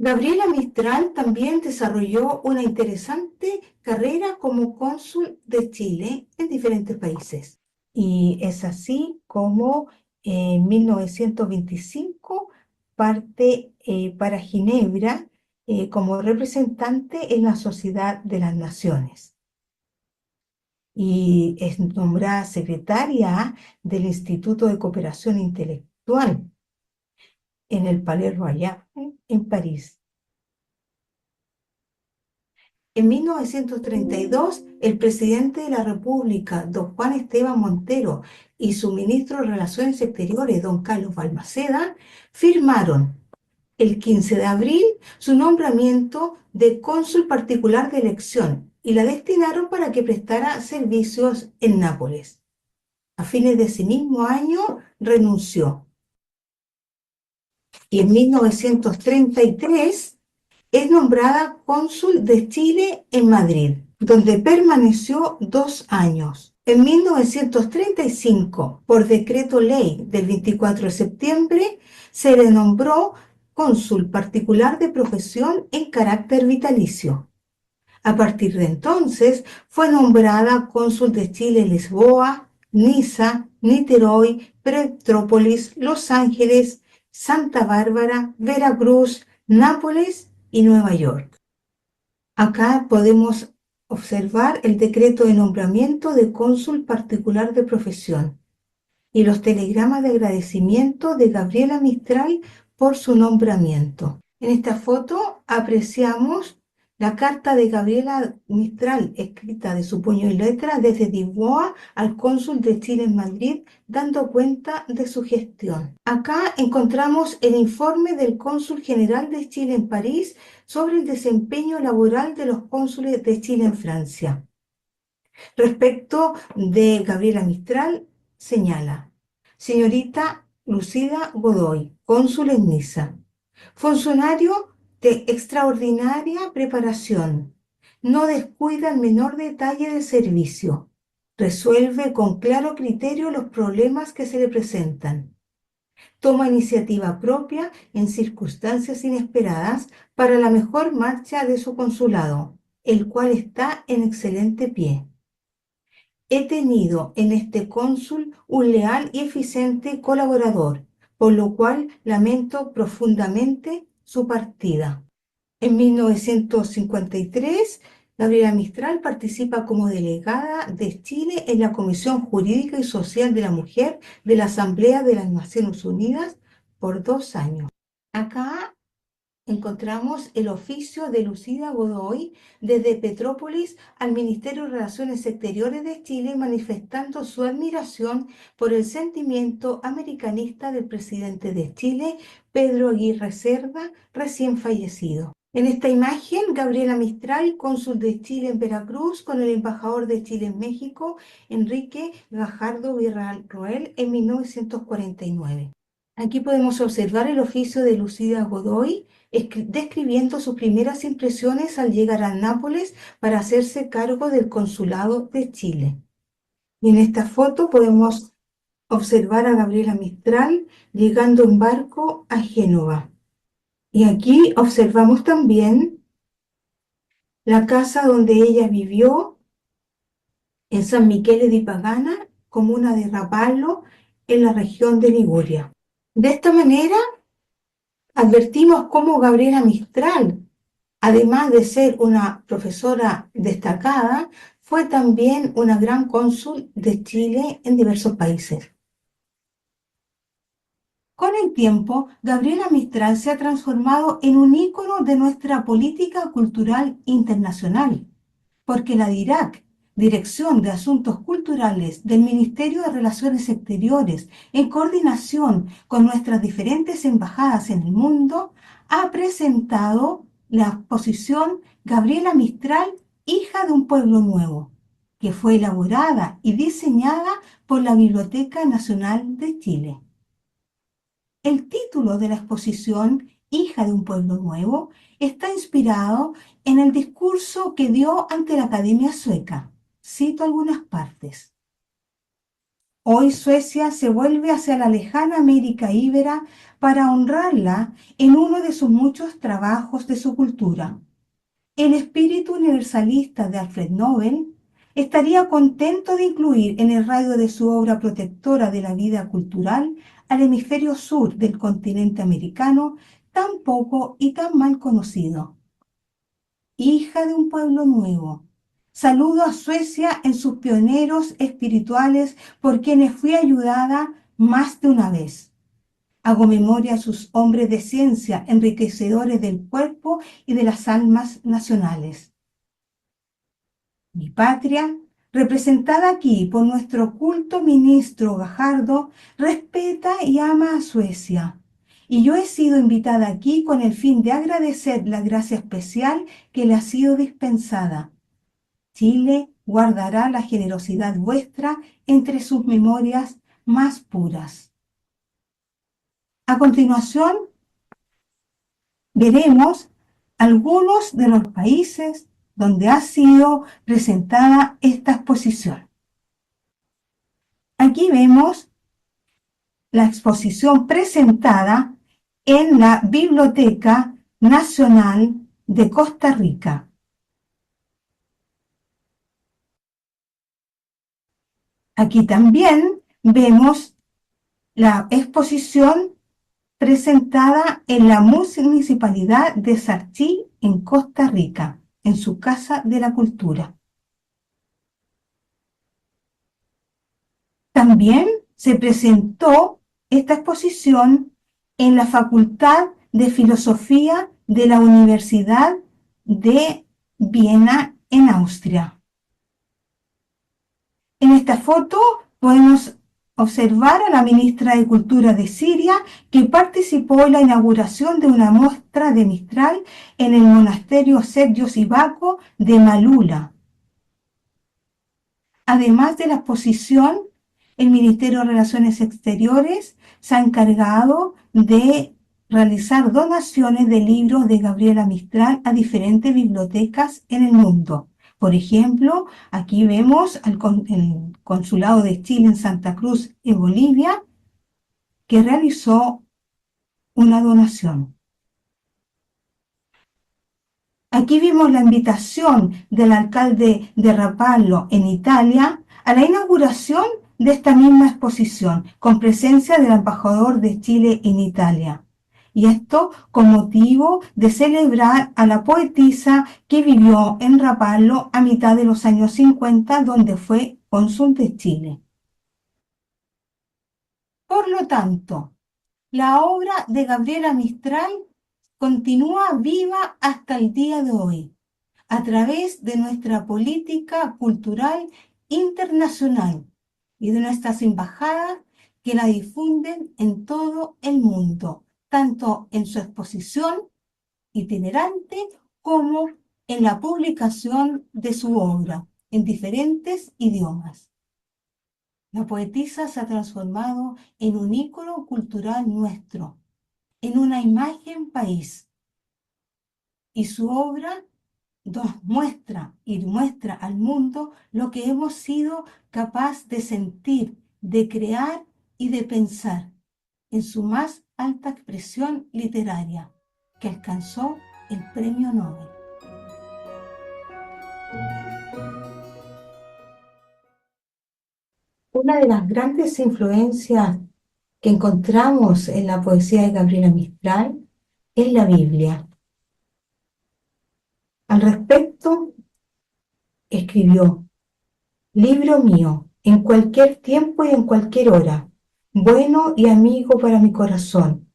Gabriela Mistral también desarrolló una interesante carrera como cónsul de Chile en diferentes países. Y es así como en 1925 parte para Ginebra como representante en la Sociedad de las Naciones. Y es nombrada secretaria del Instituto de Cooperación Intelectual en el Palais Royal, en París. En 1932, el presidente de la República, don Juan Esteban Montero, y su ministro de Relaciones Exteriores, don Carlos Balmaceda, firmaron el 15 de abril su nombramiento de cónsul particular de elección y la destinaron para que prestara servicios en Nápoles. A fines de ese mismo año renunció. Y en 1933 es nombrada cónsul de Chile en Madrid, donde permaneció 2 años. En 1935, por decreto ley del 24 de septiembre, se le nombró cónsul particular de profesión en carácter vitalicio. A partir de entonces, fue nombrada cónsul de Chile en Lisboa, Niza, Niterói, Petrópolis, Los Ángeles, Santa Bárbara, Veracruz, Nápoles y Nueva York. Acá podemos observar el decreto de nombramiento de cónsul particular de profesión y los telegramas de agradecimiento de Gabriela Mistral por su nombramiento. En esta foto apreciamos la carta de Gabriela Mistral, escrita de su puño y letra desde Lisboa al cónsul de Chile en Madrid, dando cuenta de su gestión. Acá encontramos el informe del cónsul general de Chile en París sobre el desempeño laboral de los cónsules de Chile en Francia. Respecto de Gabriela Mistral, señala: señorita Lucida Godoy, cónsul en Niza, funcionario de extraordinaria preparación, no descuida el menor detalle del servicio, resuelve con claro criterio los problemas que se le presentan, toma iniciativa propia en circunstancias inesperadas para la mejor marcha de su consulado, el cual está en excelente pie. He tenido en este cónsul un leal y eficiente colaborador, por lo cual lamento profundamente su partida. En 1953, Gabriela Mistral participa como delegada de Chile en la Comisión Jurídica y Social de la Mujer de la Asamblea de las Naciones Unidas por 2 años. Acá encontramos el oficio de Lucida Godoy desde Petrópolis al Ministerio de Relaciones Exteriores de Chile, manifestando su admiración por el sentimiento americanista del presidente de Chile, Pedro Aguirre Cerda, recién fallecido. En esta imagen, Gabriela Mistral, cónsul de Chile en Veracruz, con el embajador de Chile en México, Enrique Gajardo Villarroel, en 1949. Aquí podemos observar el oficio de Lucida Godoy, describiendo sus primeras impresiones al llegar a Nápoles para hacerse cargo del consulado de Chile. Y en esta foto podemos observar a Gabriela Mistral llegando en barco a Génova. Y aquí observamos también la casa donde ella vivió en San Michele di Pagana, comuna de Rapallo, en la región de Liguria. De esta manera, advertimos cómo Gabriela Mistral, además de ser una profesora destacada, fue también una gran cónsul de Chile en diversos países. Con el tiempo, Gabriela Mistral se ha transformado en un ícono de nuestra política cultural internacional, porque la DIRAC, Dirección de Asuntos Culturales del Ministerio de Relaciones Exteriores, en coordinación con nuestras diferentes embajadas en el mundo, ha presentado la exposición Gabriela Mistral, hija de un pueblo nuevo, que fue elaborada y diseñada por la Biblioteca Nacional de Chile. El título de la exposición, Hija de un pueblo nuevo, está inspirado en el discurso que dio ante la Academia Sueca. Cito algunas partes. Hoy Suecia se vuelve hacia la lejana América íbera para honrarla en uno de sus muchos trabajos de su cultura. El espíritu universalista de Alfred Nobel estaría contento de incluir en el radio de su obra protectora de la vida cultural al hemisferio sur del continente americano, tan poco y tan mal conocido. Hija de un pueblo nuevo. Saludo a Suecia en sus pioneros espirituales por quienes fui ayudada más de una vez. Hago memoria a sus hombres de ciencia, enriquecedores del cuerpo y de las almas nacionales. Mi patria, representada aquí por nuestro culto ministro Gajardo, respeta y ama a Suecia. Y yo he sido invitada aquí con el fin de agradecer la gracia especial que le ha sido dispensada. Chile guardará la generosidad vuestra entre sus memorias más puras. A continuación, veremos algunos de los países donde ha sido presentada esta exposición. Aquí vemos la exposición presentada en la Biblioteca Nacional de Costa Rica. Aquí también vemos la exposición presentada en la Municipalidad de Sarchí, en Costa Rica, en su Casa de la Cultura. También se presentó esta exposición en la Facultad de Filosofía de la Universidad de Viena, en Austria. En esta foto podemos observar a la ministra de Cultura de Siria, que participó en la inauguración de una muestra de Mistral en el monasterio Sergio Sivaco de Malula. Además de la exposición, el Ministerio de Relaciones Exteriores se ha encargado de realizar donaciones de libros de Gabriela Mistral a diferentes bibliotecas en el mundo. Por ejemplo, aquí vemos el Consulado de Chile en Santa Cruz, en Bolivia, que realizó una donación. Aquí vimos la invitación del alcalde de Rapallo, en Italia, a la inauguración de esta misma exposición, con presencia del embajador de Chile en Italia. Y esto con motivo de celebrar a la poetisa que vivió en Rapallo a mitad de los años 50, donde fue cónsul de Chile. Por lo tanto, la obra de Gabriela Mistral continúa viva hasta el día de hoy, a través de nuestra política cultural internacional y de nuestras embajadas que la difunden en todo el mundo, tanto en su exposición itinerante como en la publicación de su obra en diferentes idiomas. La poetisa se ha transformado en un ícono cultural nuestro, en una imagen país, y su obra nos muestra y muestra al mundo lo que hemos sido capaz de sentir, de crear y de pensar en su más alta expresión literaria, que alcanzó el Premio Nobel. Una de las grandes influencias que encontramos en la poesía de Gabriela Mistral es la Biblia. Al respecto, escribió: libro mío, en cualquier tiempo y en cualquier hora, bueno y amigo para mi corazón,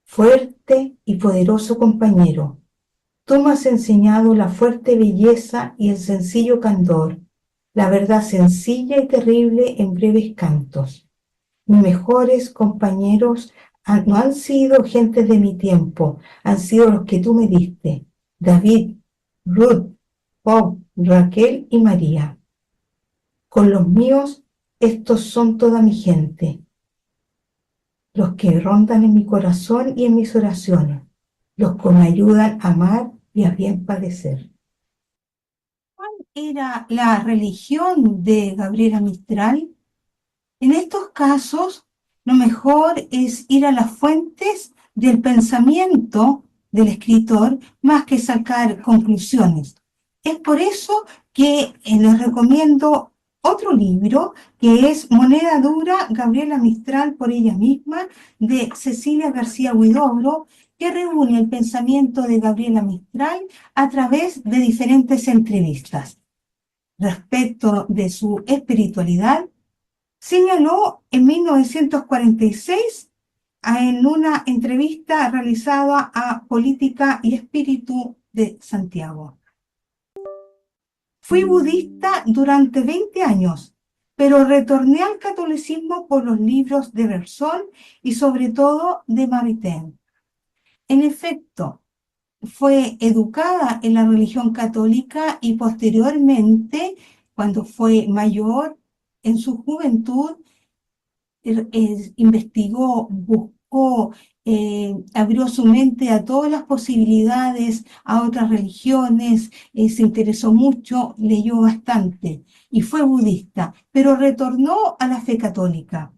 fuerte y poderoso compañero. Tú me has enseñado la fuerte belleza y el sencillo candor, la verdad sencilla y terrible en breves cantos. Mis mejores compañeros no han sido gente de mi tiempo, han sido los que tú me diste, David, Ruth, Bob, Raquel y María. Con los míos, estos son toda mi gente, los que rondan en mi corazón y en mis oraciones, los que me ayudan a amar y a bien padecer. ¿Cuál era la religión de Gabriela Mistral? En estos casos, lo mejor es ir a las fuentes del pensamiento del escritor más que sacar conclusiones. Es por eso que les recomiendo otro libro que es Moneda Dura, Gabriela Mistral por ella misma, de Cecilia García Huidobro, que reúne el pensamiento de Gabriela Mistral a través de diferentes entrevistas. Respecto de su espiritualidad, señaló en 1946 en una entrevista realizada a Política y Espíritu de Santiago. Fui budista durante 20 años, pero retorné al catolicismo por los libros de Bersol y sobre todo de Maritain. En efecto, fue educada en la religión católica y posteriormente, cuando fue mayor, en su juventud, investigó, buscó, abrió su mente a todas las posibilidades, a otras religiones, se interesó mucho, leyó bastante y fue budista, pero retornó a la fe católica.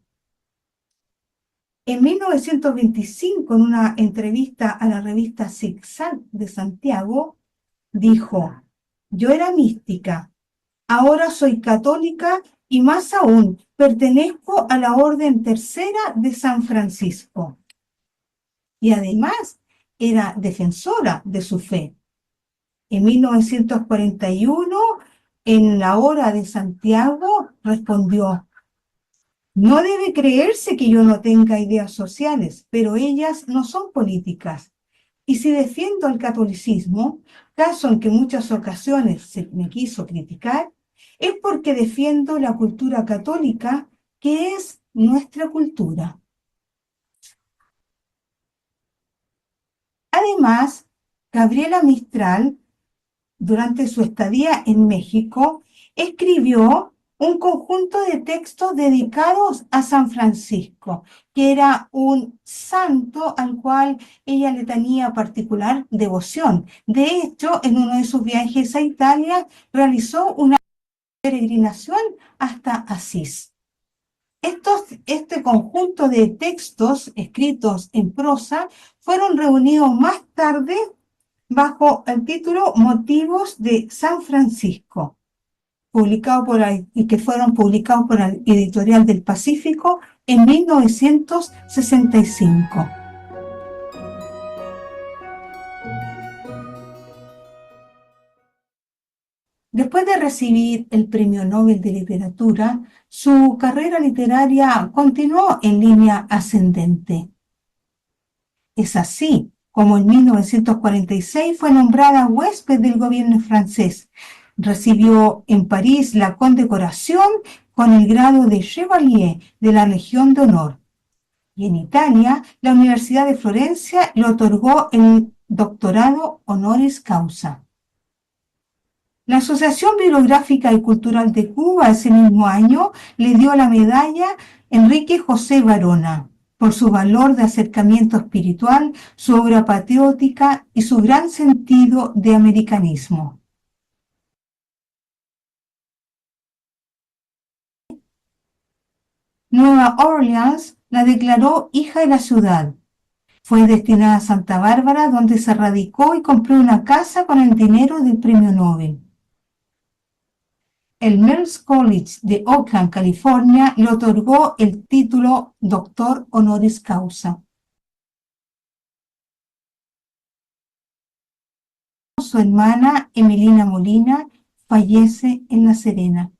En 1925, en una entrevista a la revista Zigzag de Santiago, dijo: yo era mística, ahora soy católica y más aún, pertenezco a la Orden Tercera de San Francisco. Y además era defensora de su fe. En 1941, en la Hora de Santiago, respondió: no debe creerse que yo no tenga ideas sociales, pero ellas no son políticas. Y si defiendo el catolicismo, caso en que muchas ocasiones se me quiso criticar, es porque defiendo la cultura católica, que es nuestra cultura. Además, Gabriela Mistral, durante su estadía en México, escribió un conjunto de textos dedicados a San Francisco, que era un santo al cual ella le tenía particular devoción. De hecho, en uno de sus viajes a Italia, realizó una peregrinación hasta Asís. Este conjunto de textos escritos en prosa fueron reunidos más tarde bajo el título Motivos de San Francisco, y que fueron publicados por la Editorial del Pacífico en 1965. Después de recibir el Premio Nobel de Literatura, su carrera literaria continuó en línea ascendente. Es así como en 1946 fue nombrada huésped del gobierno francés. Recibió en París la condecoración con el grado de Chevalier de la Legión de Honor. Y en Italia, la Universidad de Florencia le otorgó el doctorado honoris causa. La Asociación Bibliográfica y Cultural de Cuba ese mismo año le dio la medalla Enrique José Varona por su valor de acercamiento espiritual, su obra patriótica y su gran sentido de americanismo. Nueva Orleans la declaró hija de la ciudad. Fue destinada a Santa Bárbara, donde se radicó y compró una casa con el dinero del premio Nobel. El Mills College de Oakland, California, le otorgó el título Doctor Honoris Causa. Su hermana Emelina Molina fallece en La Serena.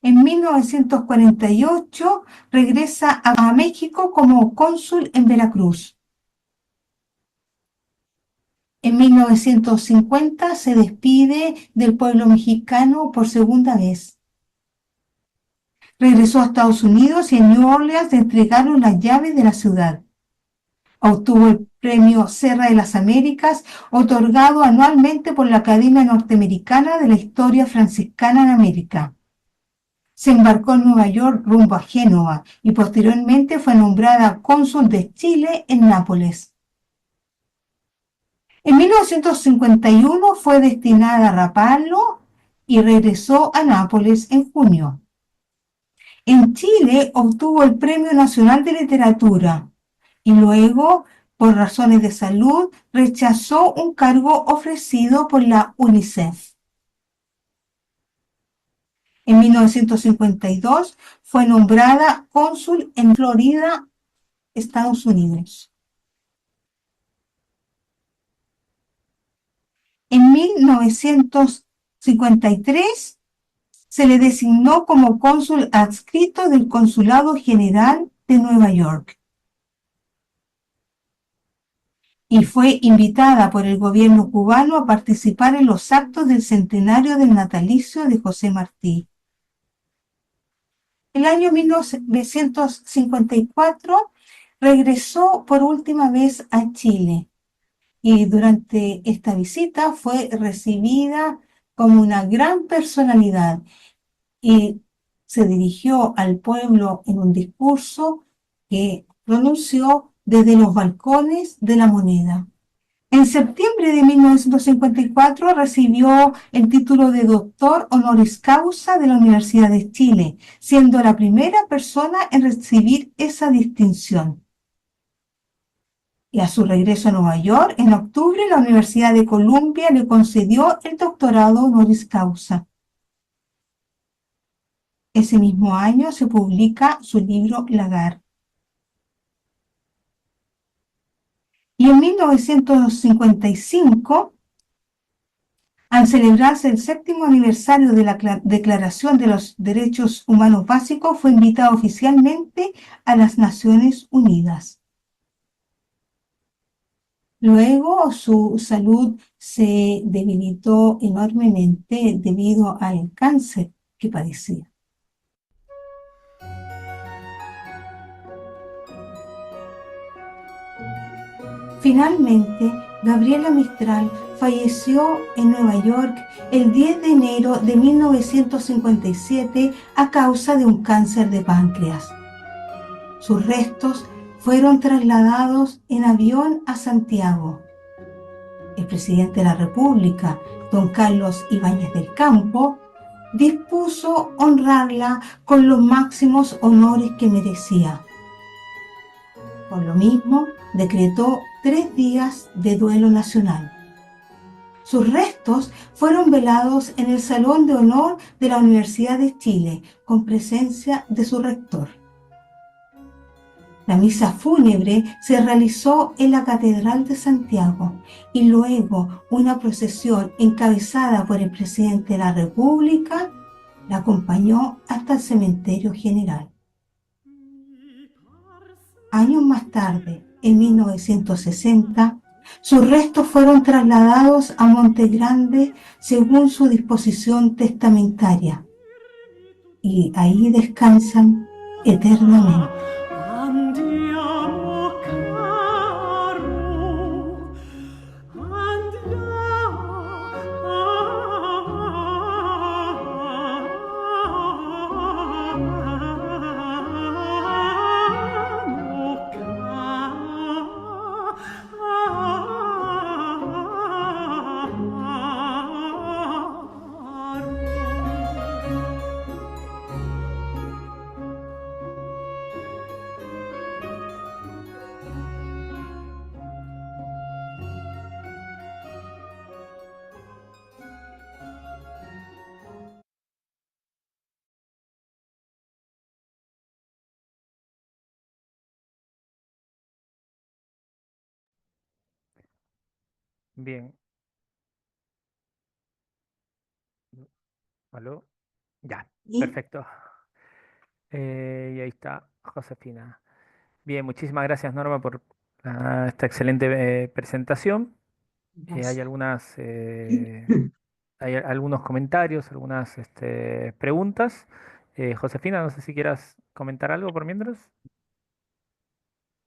En 1948 regresa a México como cónsul en Veracruz. En 1950 se despide del pueblo mexicano por segunda vez. Regresó a Estados Unidos y en New Orleans le entregaron las llaves de la ciudad. Obtuvo el premio Serra de las Américas, otorgado anualmente por la Academia Norteamericana de la Historia Franciscana en América. Se embarcó en Nueva York rumbo a Génova y posteriormente fue nombrada cónsul de Chile en Nápoles. En 1951 fue destinada a Rapallo y regresó a Nápoles en junio. En Chile obtuvo el Premio Nacional de Literatura y luego, por razones de salud, rechazó un cargo ofrecido por la UNICEF. En 1952 fue nombrada cónsul en Florida, Estados Unidos. En 1953 se le designó como cónsul adscrito del Consulado General de Nueva York y fue invitada por el gobierno cubano a participar en los actos del centenario del natalicio de José Martí. El año 1954 regresó por última vez a Chile y durante esta visita fue recibida como una gran personalidad y se dirigió al pueblo en un discurso que pronunció desde los balcones de La Moneda. En septiembre de 1954 recibió el título de doctor honoris causa de la Universidad de Chile, siendo la primera persona en recibir esa distinción. Y a su regreso a Nueva York, en octubre, la Universidad de Columbia le concedió el doctorado honoris causa. Ese mismo año se publica su libro Lagar. Y en 1955, al celebrarse el 7º aniversario de la Declaración de los Derechos Humanos Básicos, fue invitado oficialmente a las Naciones Unidas. Luego su salud se debilitó enormemente debido al cáncer que padecía. Finalmente, Gabriela Mistral falleció en Nueva York el 10 de enero de 1957 a causa de un cáncer de páncreas. Sus restos fueron trasladados en avión a Santiago. El presidente de la República, don Carlos Ibáñez del Campo, dispuso honrarla con los máximos honores que merecía. Por lo mismo, decretó 3 días de duelo nacional. Sus restos fueron velados en el Salón de Honor de la Universidad de Chile, con presencia de su rector. La misa fúnebre se realizó en la Catedral de Santiago y luego una procesión encabezada por el presidente de la República la acompañó hasta el cementerio general. Años más tarde, en 1960, sus restos fueron trasladados a Monte Grande según su disposición testamentaria y ahí descansan eternamente. Bien. ¿Aló? Ya, ¿Sí? perfecto. Y ahí está Josefina. Bien, muchísimas gracias Norma por esta excelente presentación. hay Gracias. hay algunos comentarios, algunas preguntas. Josefina, no sé si quieras comentar algo por mientras.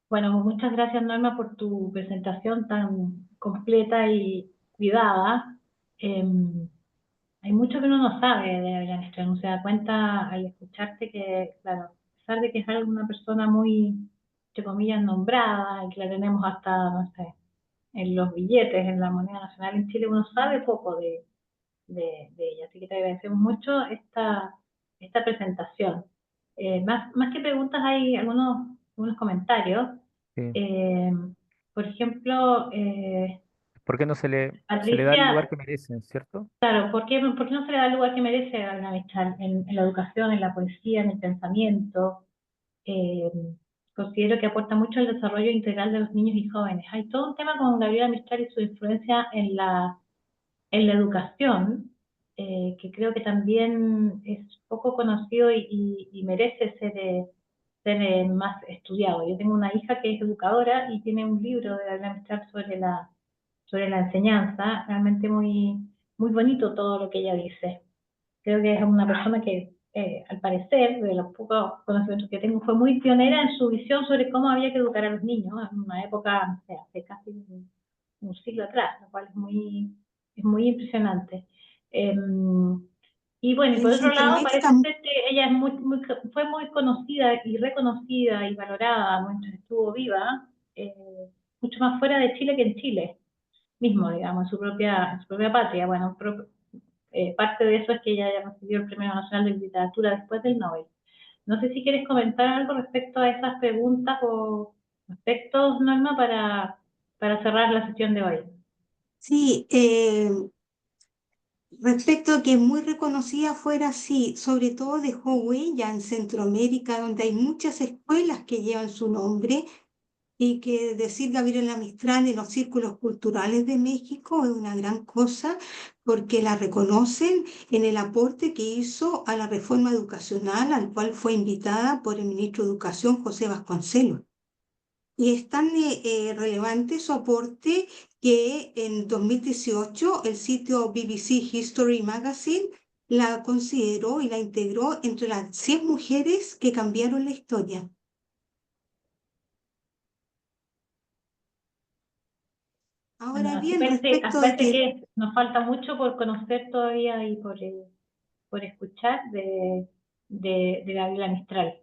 Bueno, muchas gracias Norma por tu presentación tan completa y cuidada. Em, Hay mucho que uno no sabe de Afganistán, uno se da cuenta al escucharte que, claro, a pesar de que es una persona muy, entre comillas, nombrada, y que la tenemos hasta, no sé, en los billetes, en la moneda nacional en Chile, uno sabe poco de ella. Así que te agradecemos mucho esta presentación. Más que preguntas, hay algunos comentarios. Sí. Eh, por ejemplo, ¿Por qué no se le da el lugar Patricia, que merecen, cierto? claro, ¿por qué no se le da el lugar que merece a la amistad en la educación, en la poesía, en el pensamiento? Eh, Considero que aporta mucho al desarrollo integral de los niños y jóvenes. Hay todo un tema con Gabriela Mistral y su influencia en la educación, que creo que también es poco conocido y merece ser más estudiado. Yo tengo una hija que es educadora y tiene un libro de Gabriela Mistral sobre la enseñanza, realmente muy, muy bonito todo lo que ella dice. Creo que es una persona que, al parecer, de los pocos conocimientos que tengo, fue muy pionera en su visión sobre cómo había que educar a los niños en una época, no sé, hace casi un siglo atrás, lo cual es muy impresionante. Eh, y bueno, y En por otro lado, Centroamérica, parece ser que ella fue muy conocida y reconocida y valorada mientras estuvo viva, eh, mucho más fuera de Chile que en Chile mismo, digamos, en su propia patria. Bueno, parte de eso es que ella ya recibió el Premio Nacional de Literatura después del Nobel. No sé si quieres comentar algo respecto a esas preguntas o aspectos, Norma, para cerrar la sesión de hoy. sí, respecto a que es muy reconocida fuera, sí, sobre todo dejó huella en Centroamérica, donde hay muchas escuelas que llevan su nombre y que decir Gabriela Mistral en los círculos culturales de México es una gran cosa porque la reconocen en el aporte que hizo a la reforma educacional al cual fue invitada por el ministro de Educación José Vasconcelos. Y es tan relevante su aporte que en 2018 el sitio BBC History Magazine la consideró y la integró entre las 100 mujeres que cambiaron la historia. Bueno, Ahora así bien, parece, respecto de parece que que nos falta mucho por conocer todavía y por escuchar de Gabriela Mistral.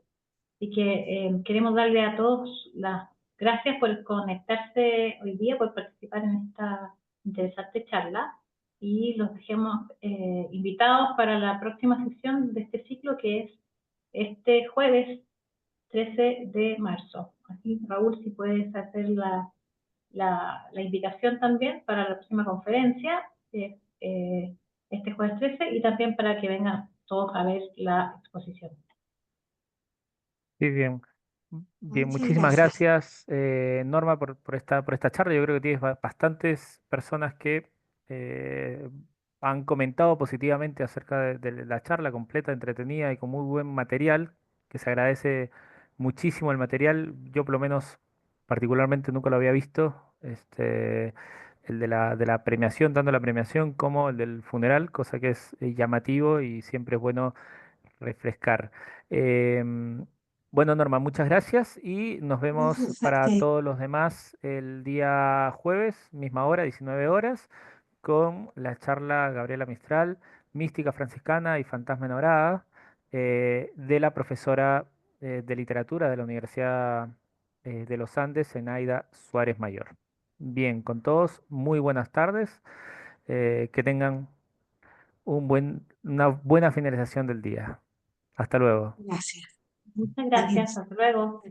Así que queremos darle a todos las gracias por conectarse hoy día, por participar en esta interesante charla y los dejemos invitados para la próxima sesión de este ciclo que es este jueves 13 de marzo. Así, Raúl, si puedes hacer la invitación también para la próxima conferencia, este jueves 13, y también para que vengan todos a ver la exposición. Sí, bien. Bien, muchas muchísimas gracias. gracias, Norma, por esta charla. Yo creo que tienes bastantes personas que eh, han comentado positivamente acerca de la charla completa, entretenida y con muy buen material, que se agradece muchísimo el material. Yo por lo menos particularmente nunca lo había visto, el de la premiación, tanto la premiación como el del funeral, cosa que es llamativo y siempre es bueno refrescar. Em, bueno, Norma, muchas gracias y nos vemos Gracias a para usted. todos los demás el día jueves, misma hora, 19 horas, con la charla Gabriela Mistral, Mística Franciscana y Fantasma Enamorada, de la profesora de literatura de la Universidad de los Andes, Zenaida Suárez Mayor. Bien, con todos, muy buenas tardes, que tengan una buena finalización del día. Hasta luego. Gracias. Muchas gracias. Adiós. Hasta luego.